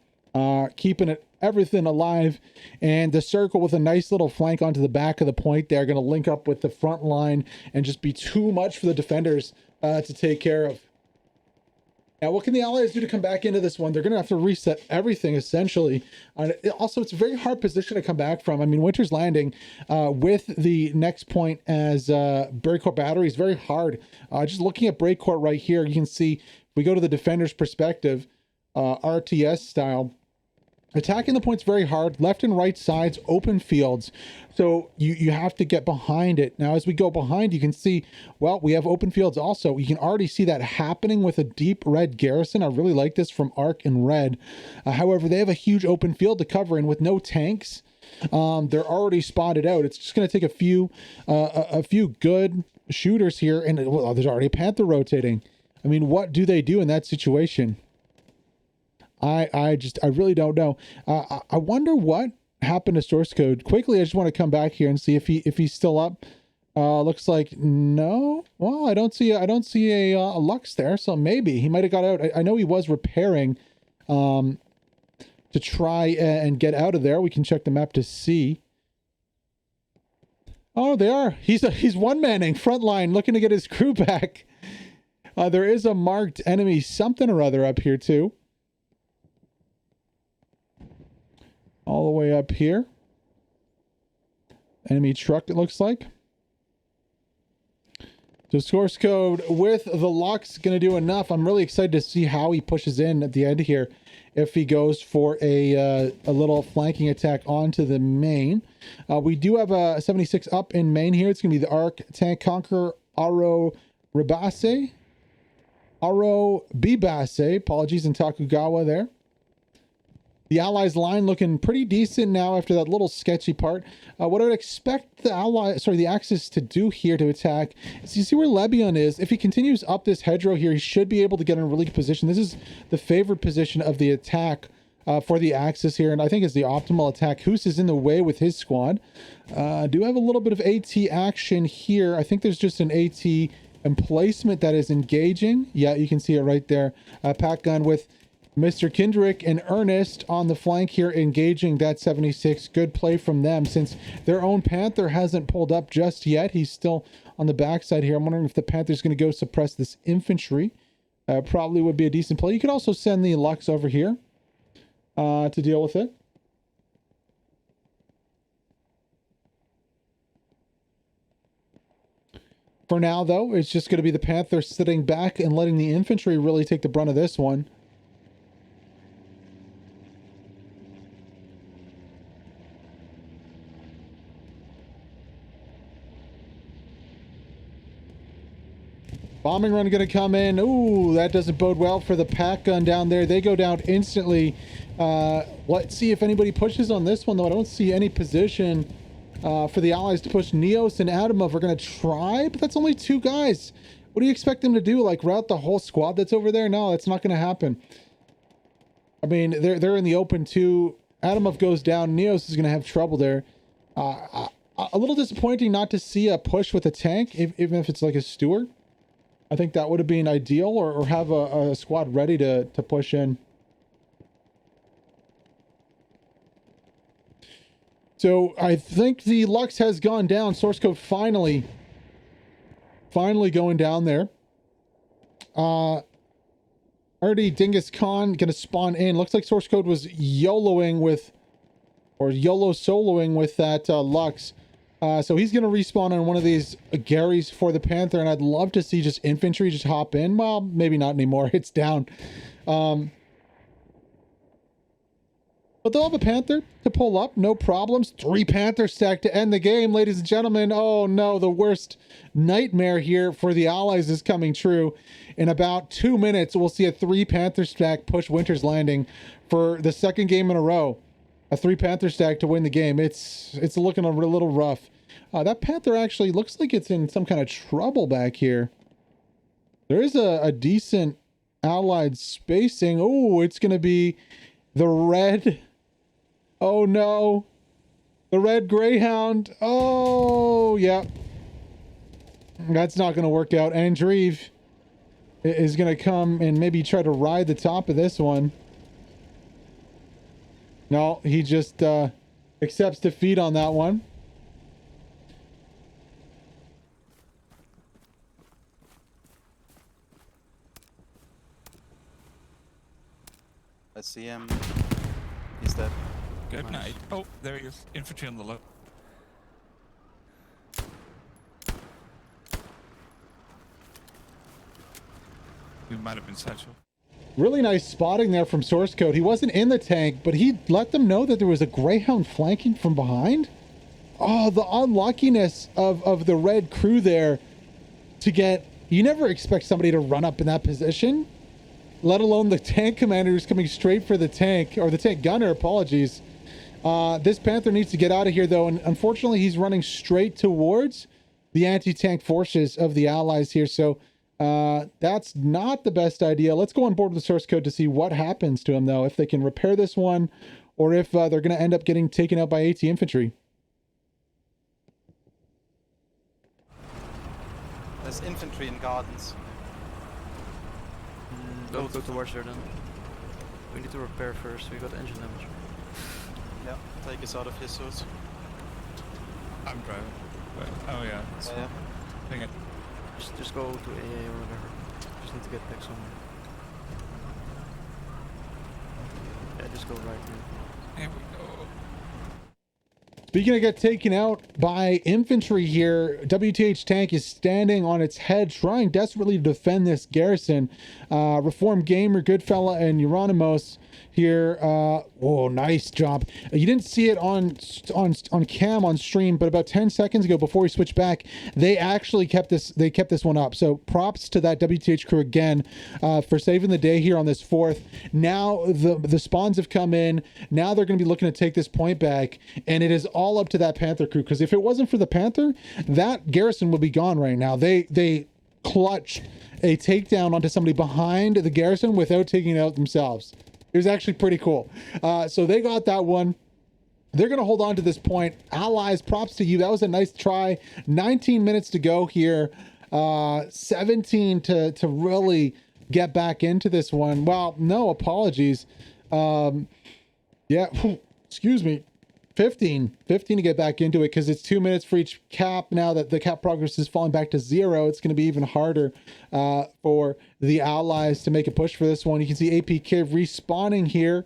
keeping everything alive. And the circle with a nice little flank onto the back of the point there, going to link up with the front line and just be too much for the defenders to take care of. Now, what can the Allies do to come back into this one? They're going to have to reset everything, essentially. Also, it's a very hard position to come back from. I mean, Winter's Landing with the next point as Breakcourt Battery is very hard. Just looking at Breakcourt right here, you can see, if we go to the defender's perspective, RTS style, attacking the point's very hard. Left and right sides, open fields. So you have to get behind it. Now, as we go behind, you can see, well, we have open fields also. You can already see that happening with a deep red garrison. I really like this from Arc and Red. However, they have a huge open field to cover in with no tanks. They're already spotted out. It's just going to take a few good shooters here. And well, there's already a Panther rotating. I mean, what do they do in that situation? I really don't know. I wonder what happened to source code. Quickly, I just want to come back here and see if he's still up. Looks like no. Well, I don't see a Lux there, so maybe he might have got out. I know he was repairing to try and get out of there. We can check the map to see. Oh, they are. He's one-manning front line, looking to get his crew back. There is a marked enemy something or other up here too. All the way up here. Enemy truck, it looks like. So source code with the Lux going to do enough. I'm really excited to see how he pushes in at the end here. If he goes for a little flanking attack onto the main. We do have a 76 up in main here. It's going to be the Arc Tank Conqueror Aro Ribase. Aro Bibase. Apologies in Takugawa there. The Allies line looking pretty decent now after that little sketchy part. What I would expect the Axis to do here to attack is, you see where Lebion is. If he continues up this hedgerow here, he should be able to get in a really good position. This is the favored position of the attack for the Axis here, and I think it's the optimal attack. Hoos is in the way with his squad. Do have a little bit of AT action here. I think there's just an AT emplacement that is engaging. Yeah, you can see it right there. Pack gun with Mr. Kendrick and Ernest on the flank here, engaging that 76. Good play from them, since their own Panther hasn't pulled up just yet. He's still on the backside here. I'm wondering if the Panther's going to go suppress this infantry. Probably would be a decent play. You could also send the Lux over here to deal with it. For now, though, it's just going to be the Panther sitting back and letting the infantry really take the brunt of this one. Bombing run going to come in. Ooh, that doesn't bode well for the pack gun down there. They go down instantly. Let's see if anybody pushes on this one, though. I don't see any position for the Allies to push. Neos and Adamov are going to try, but that's only two guys. What do you expect them to do? Like, route the whole squad that's over there? No, that's not going to happen. I mean, they're in the open too. Adamov goes down. Neos is going to have trouble there. A little disappointing not to see a push with a tank, even if it's like a Stewart. I think that would have been ideal, or have a squad ready to push in. So I think the Lux has gone down. Source code finally going down there. Already Dingus Khan going to spawn in. Looks like source code was YOLO soloing with that Lux. So he's going to respawn on one of these Garys for the Panther, and I'd love to see just infantry just hop in. Well, maybe not anymore. It's down. But they'll have a Panther to pull up. No problems. 3 Panther stack to end the game, ladies and gentlemen. Oh, no. The worst nightmare here for the Allies is coming true. In about 2 minutes, we'll see a 3 Panther stack push Winter's Landing for the second game in a row. A 3 Panther stack to win the game. It's looking a little rough. That Panther actually looks like it's in some kind of trouble back here. There is a decent Allied spacing. Oh, it's going to be the red. Oh, no. The red Greyhound. Oh, yeah. That's not going to work out. Andreev is going to come and maybe try to ride the top of this one. No, he just accepts defeat on that one. I see him. He's dead. Good night. Oh, there he is. Infantry on the left. We might have been satchel. Really nice spotting there from source code. He wasn't in the tank, but he let them know that there was a Greyhound flanking from behind. Oh, the unluckiness of the red crew there to get... You never expect somebody to run up in that position, let alone the tank commander who's coming straight for the tank, or the tank gunner, apologies. This Panther needs to get out of here, though, and unfortunately he's running straight towards the anti-tank forces of the Allies here, so that's not the best idea. Let's go on board with the source code to see what happens to him, though, if they can repair this one, or if they're going to end up getting taken out by AT infantry. There's infantry in gardens. Don't go towards there then. We need to repair first, we got engine damage. Yeah, take us out of his source. I'm driving. But, oh yeah. Yeah. Dang it. Just go to AA or whatever. Just need to get back somewhere. Yeah, just go right here. Here we go. Speaking of get taken out by infantry here, WTH tank is standing on its head, trying desperately to defend this garrison. Reformed Gamer, Goodfella, and Euronymous here. Oh, nice job. You didn't see it on cam on stream, but about 10 seconds ago, before we switched back, they actually kept this one up. So props to that WTH crew again for saving the day here on this fourth. Now the spawns have come in. Now they're going to be looking to take this point back, and it is all up to that Panther crew, because if it wasn't for the Panther, that garrison would be gone right now. They clutched a takedown onto somebody behind the garrison without taking it out themselves. It was actually pretty cool. So they got that one. They're going to hold on to this point. Allies, props to you. That was a nice try. 19 minutes to go here. 17 to really get back into this one. Well, no apologies. Yeah, excuse me. 15 to get back into it, because it's 2 minutes for each cap. Now that the cap progress is falling back to 0, it's going to be even harder for the Allies to make a push for this one. You can see AP Kiv respawning here,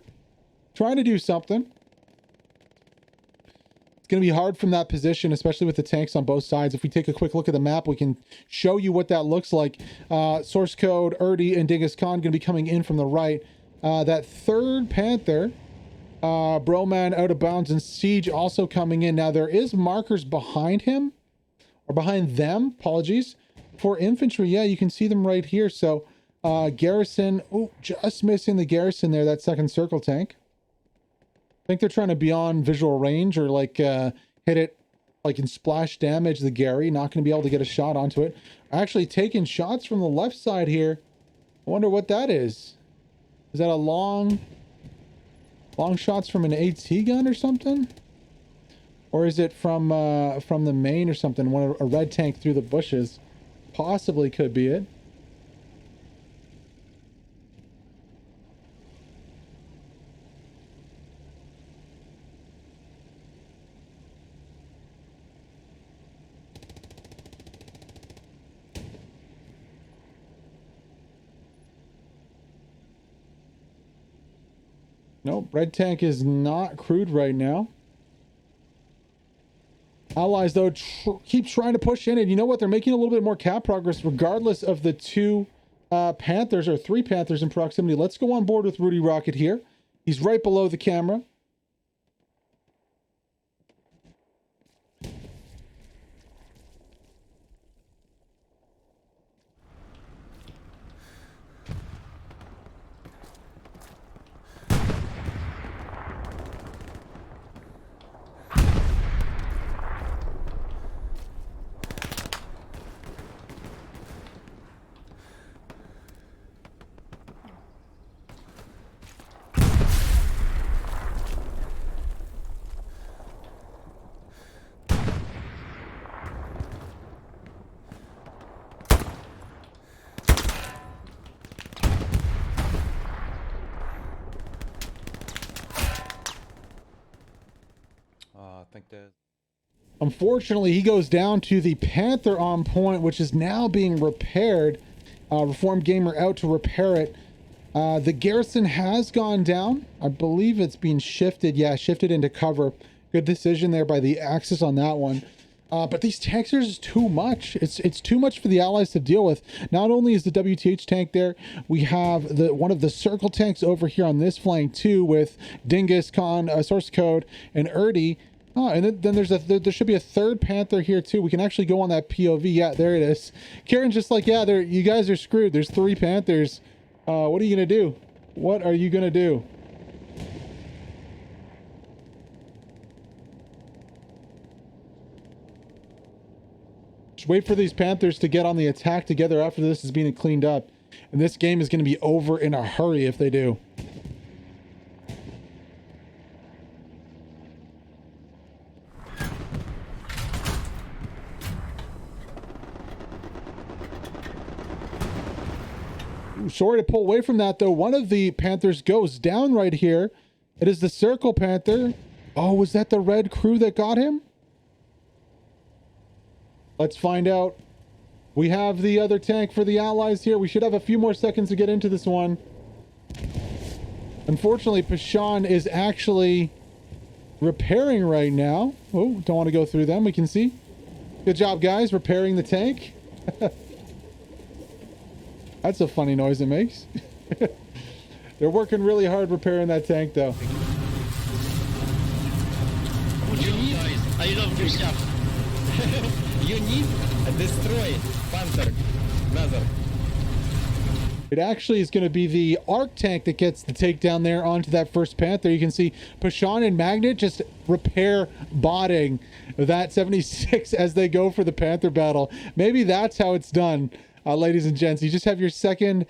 trying to do something. It's going to be hard from that position, especially with the tanks on both sides. If we take a quick look at the map, we can show you what that looks like. Source code, Erdi, and Dingus Khan going to be coming in from the right. That third Panther, Broman, Out of Bounds, and Siege also coming in. Now there is markers behind him, or behind them, apologies, for infantry. Yeah, you can see them right here. So garrison, oh, just missing the garrison there, that second circle tank. I think they're trying to be on visual range, or like hit it like in splash damage the Gary. Not going to be able to get a shot onto it. Actually taking shots from the left side here. I wonder what that is. Is that a long shots from an AT gun or something? Or is it from the main or something? A red tank through the bushes. Possibly could be it. Nope, red tank is not crewed right now. Allies, though, keep trying to push in, and you know what? They're making a little bit more cap progress regardless of the two Panthers, or three Panthers in proximity. Let's go on board with Rudy Rocket here. He's right below the camera. think there's... Unfortunately, he goes down to the Panther on point, which is now being repaired. Reformed Gamer out to repair it. The Garrison has gone down. I believe it's being shifted. Yeah, shifted into cover. Good decision there by the Axis on that one. But these tanks are just too much. It's too much for the Allies to deal with. Not only is the WTH tank there, we have one of the circle tanks over here on this flank too, with Dingus, Khan, Source Code, and Erdi. Oh, and then there should be a third Panther here too. We can actually go on that POV. Yeah, there it is. Karen's just like, yeah, you guys are screwed. There's 3 Panthers. What are you gonna do? What are you gonna do? Just wait for these Panthers to get on the attack together after this is being cleaned up. And this game is going to be over in a hurry if they do. Ooh, sorry to pull away from that, though. One of the Panthers goes down right here. It is the Circle Panther. Oh, was that the red crew that got him? Let's find out. We have the other tank for the Allies here. We should have a few more seconds to get into this one. Unfortunately, Pashan is actually repairing right now. Oh, don't want to go through them. We can see. Good job, guys, repairing the tank. That's a funny noise it makes. They're working really hard repairing that tank, though. I love your stuff. You need a destroy Panther. Another. It actually is going to be the Arc tank that gets the takedown there onto that first Panther. You can see Pashan and Magnet just repair botting that 76 as they go for the Panther battle. Maybe that's how it's done, ladies and gents. You just have your second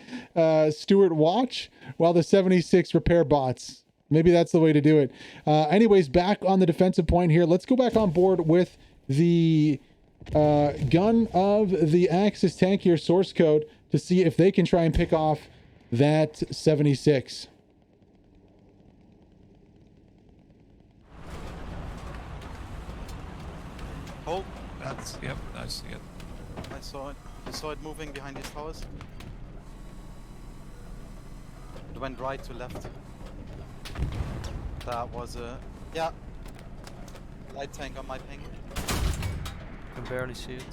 Stuart watch while the 76 repair bots. Maybe that's the way to do it. Anyways, back on the defensive point here. Let's go back on board with the gun of the Axis tank here, Source Code, to see if they can try and pick off that 76. Hold. That's, yep, nice, yep. I saw it. You saw it moving behind these towers? It went right to left. That was a... yeah. Light tank on my ping. I can barely see it.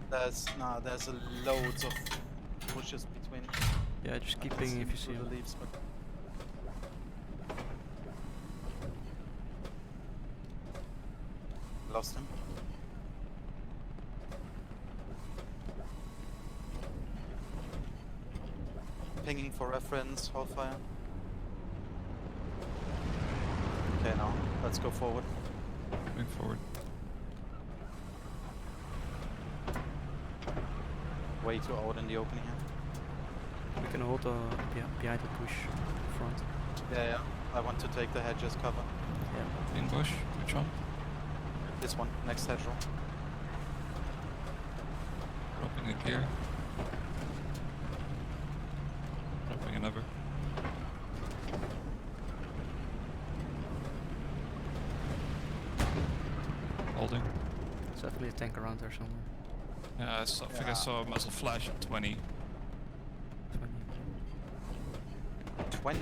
There's loads of bushes between. Yeah, just keep pinging if you see the him. leaves, but lost him. Pinging for reference, hold fire. Okay, now let's go forward. Moving forward. Way too out in the open here. We can hold behind the bush front. Yeah. I want to take the hedges cover. Yeah. In bush, which one? This one, next hedgerow. Dropping a gear. Dropping another. Holding. There's definitely a tank around there somewhere. Yeah, I think I saw a muzzle flash at 20. 20?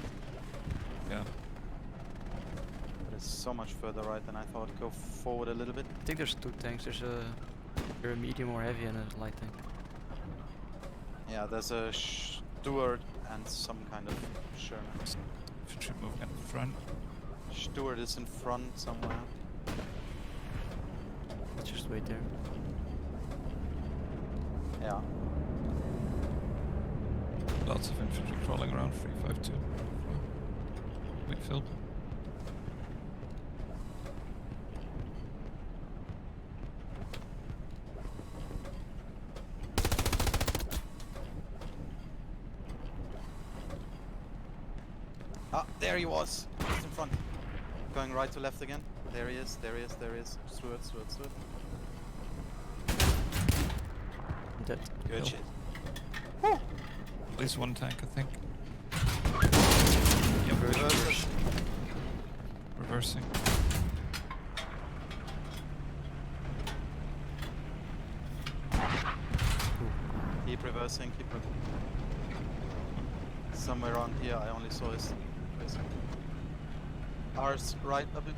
Yeah. But it's so much further right than I thought. Go forward a little bit. I think there's 2 tanks. There's a medium or heavy and a light tank. Yeah, there's a Stuart and some kind of Sherman. Infantry moving in front. Stuart is in front somewhere. Let's just wait there. Yeah. Lots of infantry crawling around, 352. Midfield. Ah, there he was. Just in front. Going right to left again. There he is, there he is, there he is. Stuart. Dead. Good shit. At least one tank, I think. Yep, Reverses. reversing. reversing, keep somewhere around here. I only saw his face. Ours right a bit.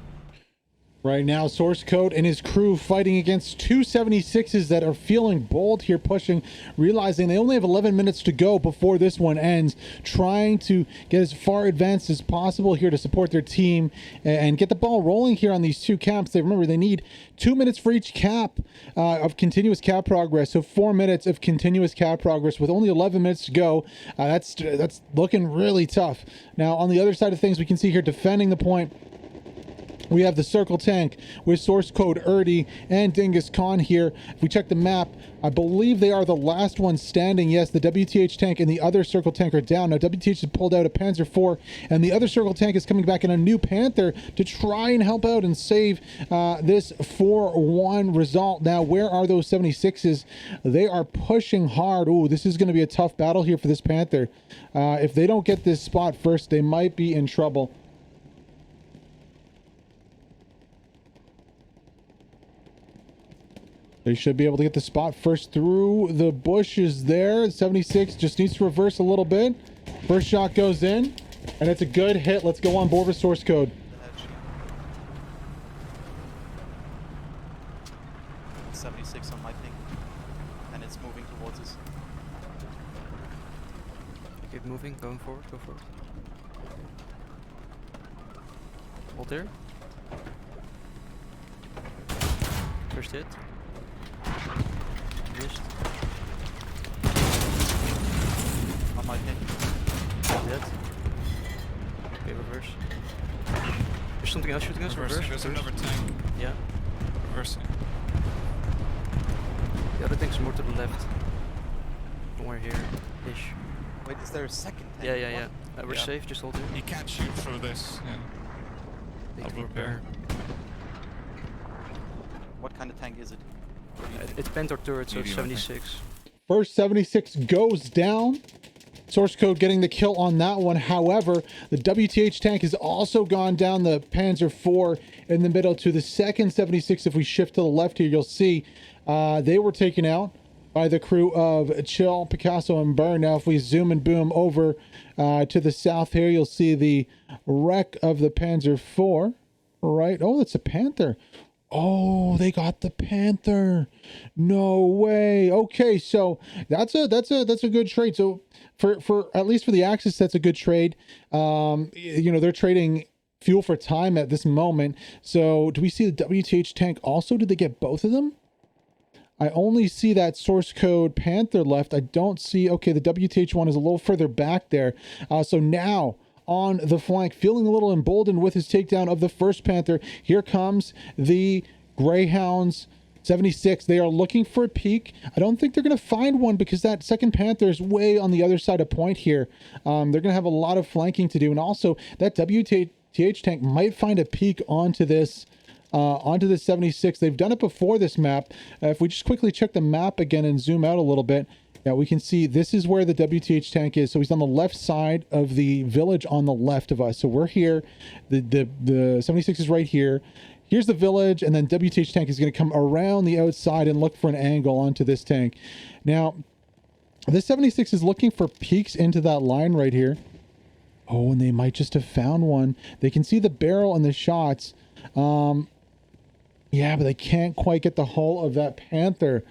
Right now, Source Code and his crew fighting against 276s that are feeling bold here, pushing, realizing they only have 11 minutes to go before this one ends, trying to get as far advanced as possible here to support their team and get the ball rolling here on these two caps. They need 2 minutes for each cap of continuous cap progress, so 4 minutes of continuous cap progress with only 11 minutes to go. That's looking really tough. Now, on the other side of things, we can see here defending the point, we have the Circle Tank with Source Code Erdi and Dingus Khan here. If we check the map, I believe they are the last ones standing. Yes, the WTH tank and the other Circle Tank are down. Now, WTH has pulled out a Panzer IV, and the other Circle Tank is coming back in a new Panther to try and help out and save this 4-1 result. Now, where are those 76s? They are pushing hard. Ooh, this is going to be a tough battle here for this Panther. If they don't get this spot first, they might be in trouble. They should be able to get the spot first through the bushes there. 76 just needs to reverse a little bit. First shot goes in, and it's a good hit. Let's go on board with Source Code. 76 on my ping, and it's moving towards us. Keep moving, going forward, go forward. Hold there. First hit. Missed. On my ping. Dead. Okay, reverse. There's something else shooting us. Reverse. There's another tank. Yeah. Reversing. The other tank's more to the left. Somewhere here-ish. Wait, is there a second tank? Yeah. We're safe, just hold it. You can't shoot through this. Yeah. I'll repair. What kind of tank is it? It's Panther turret, so it's 76. First 76 goes down. Source Code getting the kill on that one. However, the WTH tank has also gone down. The Panzer IV in the middle to the second 76. If we shift to the left here, you'll see they were taken out by the crew of Chill, Picasso, and Burn. Now, if we zoom and boom over to the south here, you'll see the wreck of the Panzer IV. Right. Oh, it's a Panther. Oh, they got the Panther. No way. Okay, so that's a good trade. So for at least for the Axis, that's a good trade. They're trading fuel for time at this moment. So do we see the WTH tank also? Did they get both of them? I only see that Source Code Panther left. I don't see. Okay, the WTH one is a little further back there. So now, on the flank, feeling a little emboldened with his takedown of the first Panther. Here comes the Greyhounds 76. They are looking for a peak. I don't think they're going to find one because that second Panther is way on the other side of point here. They're going to have a lot of flanking to do. And also, that WTH tank might find a peak onto this 76. They've done it before this map. If we just quickly check the map again and zoom out a little bit, yeah, we can see this is where the WTH tank is. So he's on the left side of the village on the left of us. So we're here. The 76 is right here. Here's the village, and then WTH tank is going to come around the outside and look for an angle onto this tank. Now, this 76 is looking for peaks into that line right here. Oh, and they might just have found one. They can see the barrel and the shots. Yeah, but they can't quite get the hull of that Panther.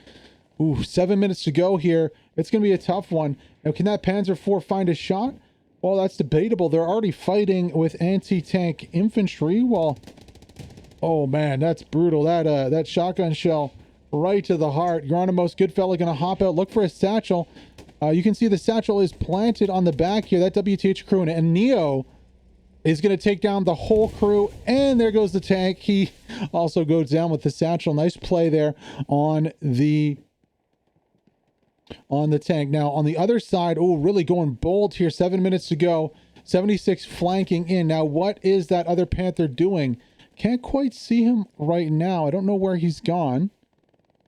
Ooh, 7 minutes to go here. It's going to be a tough one. Now, can that Panzer IV find a shot? Well, that's debatable. They're already fighting with anti-tank infantry. Well, oh man, that's brutal. That shotgun shell right to the heart. Euronymous Goodfella going to hop out, look for a satchel. You can see the satchel is planted on the back here. That WTH crew and Neo is going to take down the whole crew, and there goes the tank. He also goes down with the satchel. Nice play there on the tank. Now on the other side, oh, really going bold here. 7 minutes to go. 76 flanking in. Now what is that other Panther doing? Can't quite see him right now. I don't know where he's gone.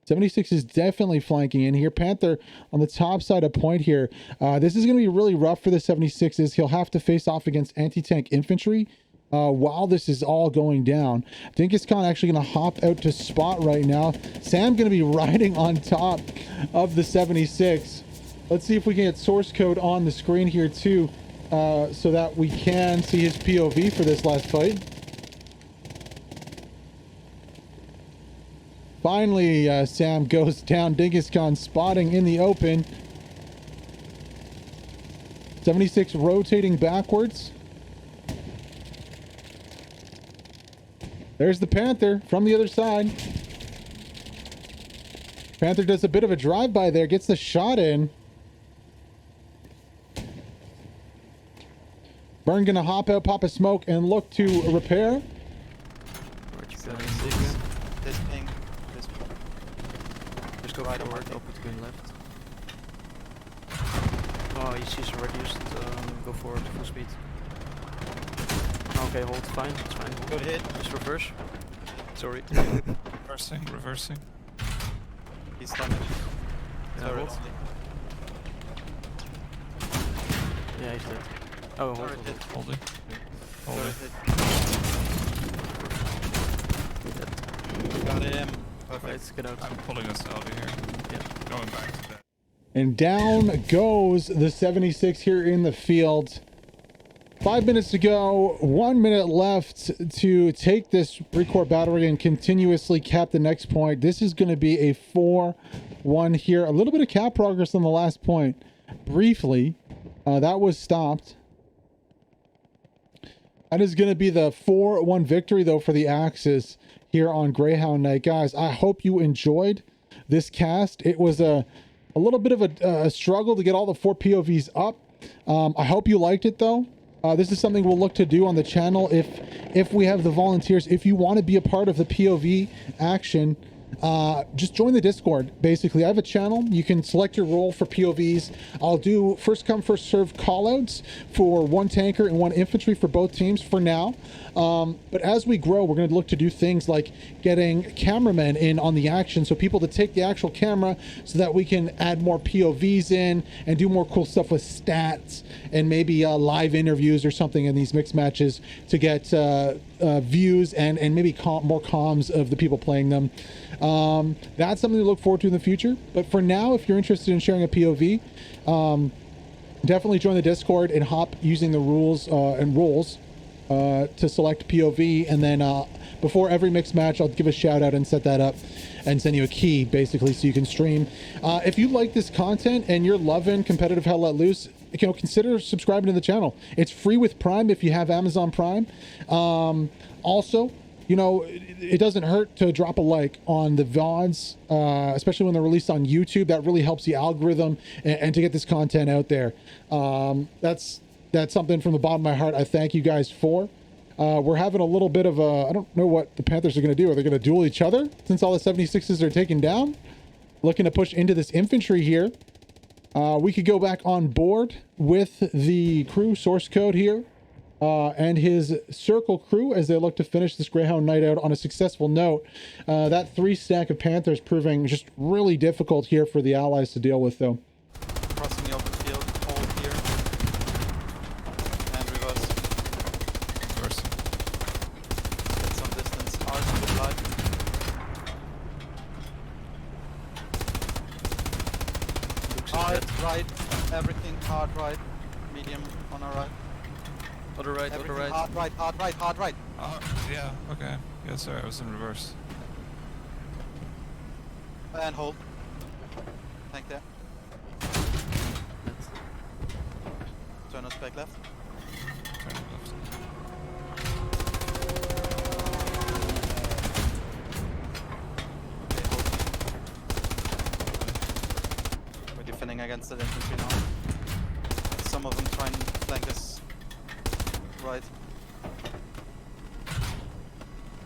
76 is definitely flanking in here. Panther on the top side of point here. This is going to be really rough for the 76s. He'll have to face off against anti-tank infantry while this is all going down. Dinkus Khan actually going to hop out to spot right now. Sam going to be riding on top of the 76. Let's see if we can get source code on the screen here too, so that we can see his POV for this last fight. Finally, Sam goes down. Dingus Khan spotting in the open. 76 rotating backwards. There's the Panther from the other side. Panther does a bit of a drive-by there, gets the shot in. Burn gonna hop out, pop a smoke, and look to repair. This ping. This ping. Just go Right forward, over. open to green left. Oh, you see it's reduced. Go forward, full speed. Okay, hold, fine, it's fine. Hold. Good hit. Just reverse. Sorry. Reversing. He's stunned. Yeah, Turret hold. only. Yeah, he's dead. Oh, hold, Turret hold, hit. Holding. Holding. Turret hit. Got him. Perfect. Right, get out. I'm pulling us out of here. Yeah. Going back to bed. And down goes the 76 here in the field. 5 minutes to go, 1 minute left to take this Recore battery and continuously cap the next point. This is going to be a 4-1 here. A little bit of cap progress on the last point. Briefly, that was stopped. That is going to be the 4-1 victory, though, for the Axis here on Greyhound Night. Guys, I hope you enjoyed this cast. It was a little bit of a struggle to get all the 4 POVs up. I hope you liked it, though. This is something we'll look to do on the channel if we have the volunteers. If you want to be a part of the POV action, just join the Discord. Basically, I have a channel. You can select your role for POVs. I'll do first come, first served callouts for 1 tanker and 1 infantry for both teams for now. But as we grow, we're going to look to do things like getting cameramen in on the action, so people to take the actual camera so that we can add more POVs in and do more cool stuff with stats and maybe live interviews or something in these mixed matches to get views and maybe more comms of the people playing them. That's something to look forward to in the future. But for now, if you're interested in sharing a POV, definitely join the Discord and hop using the rules and roles to select POV, and then before every mixed match I'll give a shout out and set that up and send you a key basically so you can stream. If you like this content and you're loving competitive Hell Let Loose, consider subscribing to the channel. It's free with Prime if you have Amazon Prime. Also, it doesn't hurt to drop a like on the VODs, especially when they're released on YouTube. That really helps the algorithm and to get this content out there. That's something from the bottom of my heart I thank you guys for. We're having a little bit of a, I don't know what the Panthers are going to do. Are they going to duel each other since all the 76s are taken down? Looking to push into this infantry here. We could go back on board with the crew source code here and his circle crew as they look to finish this Greyhound Night out on a successful note. That 3 stack of Panthers proving just really difficult here for the Allies to deal with, though. Crossing the open field, hold here. And reverse. Reversing. Get some distance. Ours to the light. Hard right. Everything hard right. Medium on our right. Other right, Everything other right. hard right, hard right, hard right. Yeah, okay. Yeah, sorry, I was in reverse. And hold. Tank there. Turn us back left. Turn left. Okay, hold. We're defending against the infantry now. Some of them try and flank us right.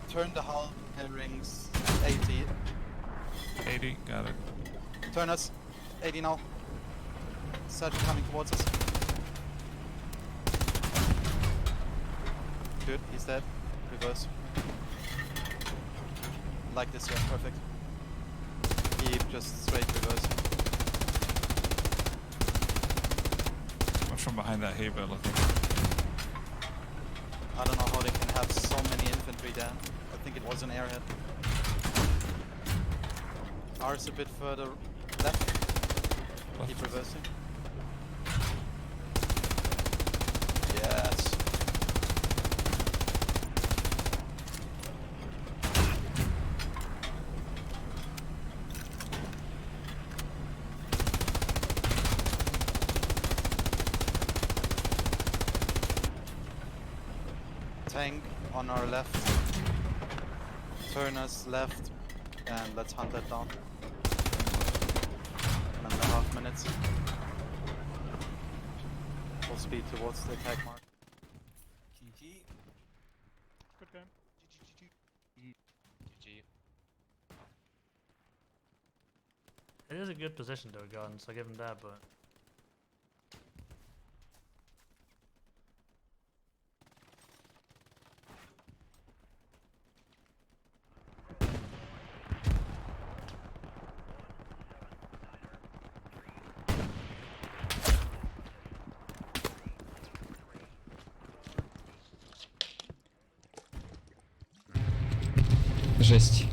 Turn the hull, rings 80. 80, got it. Turn us, 80 now. Sergeant coming towards us. Good, he's dead. Reverse. Like this, yeah, perfect. Keep just straight reverse. I'm from behind that hay bale, I think. I don't know how they can have so many infantry there. I think it was an airhead. Ours a bit further left. Keep reversing. Yes. Tank on our left. Turn us left and let's hunt that down. 1.5 minutes. Full speed towards the attack mark. GG. Good game. GG. It is a good position to have gotten, so I give him that, but... Жесть.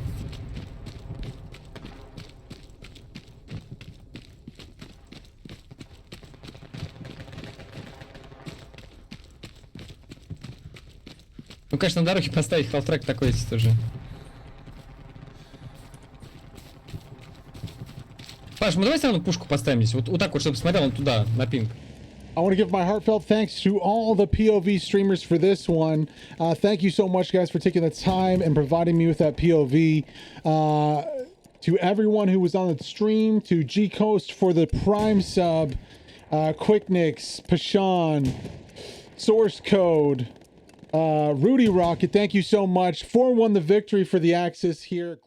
Ну, конечно, на дороге поставить халфтрек такой тоже. Паш, мы давай все равно пушку поставим здесь. Вот так вот, чтобы смотрел он туда, на пинг. I want to give my heartfelt thanks to all the POV streamers for this one. Thank you so much, guys, for taking the time and providing me with that POV. To everyone who was on the stream, to G Coast for the Prime sub, Quicknix, Pashan, Source Code, Rudy Rocket, thank you so much. 4-1 the victory for the Axis here.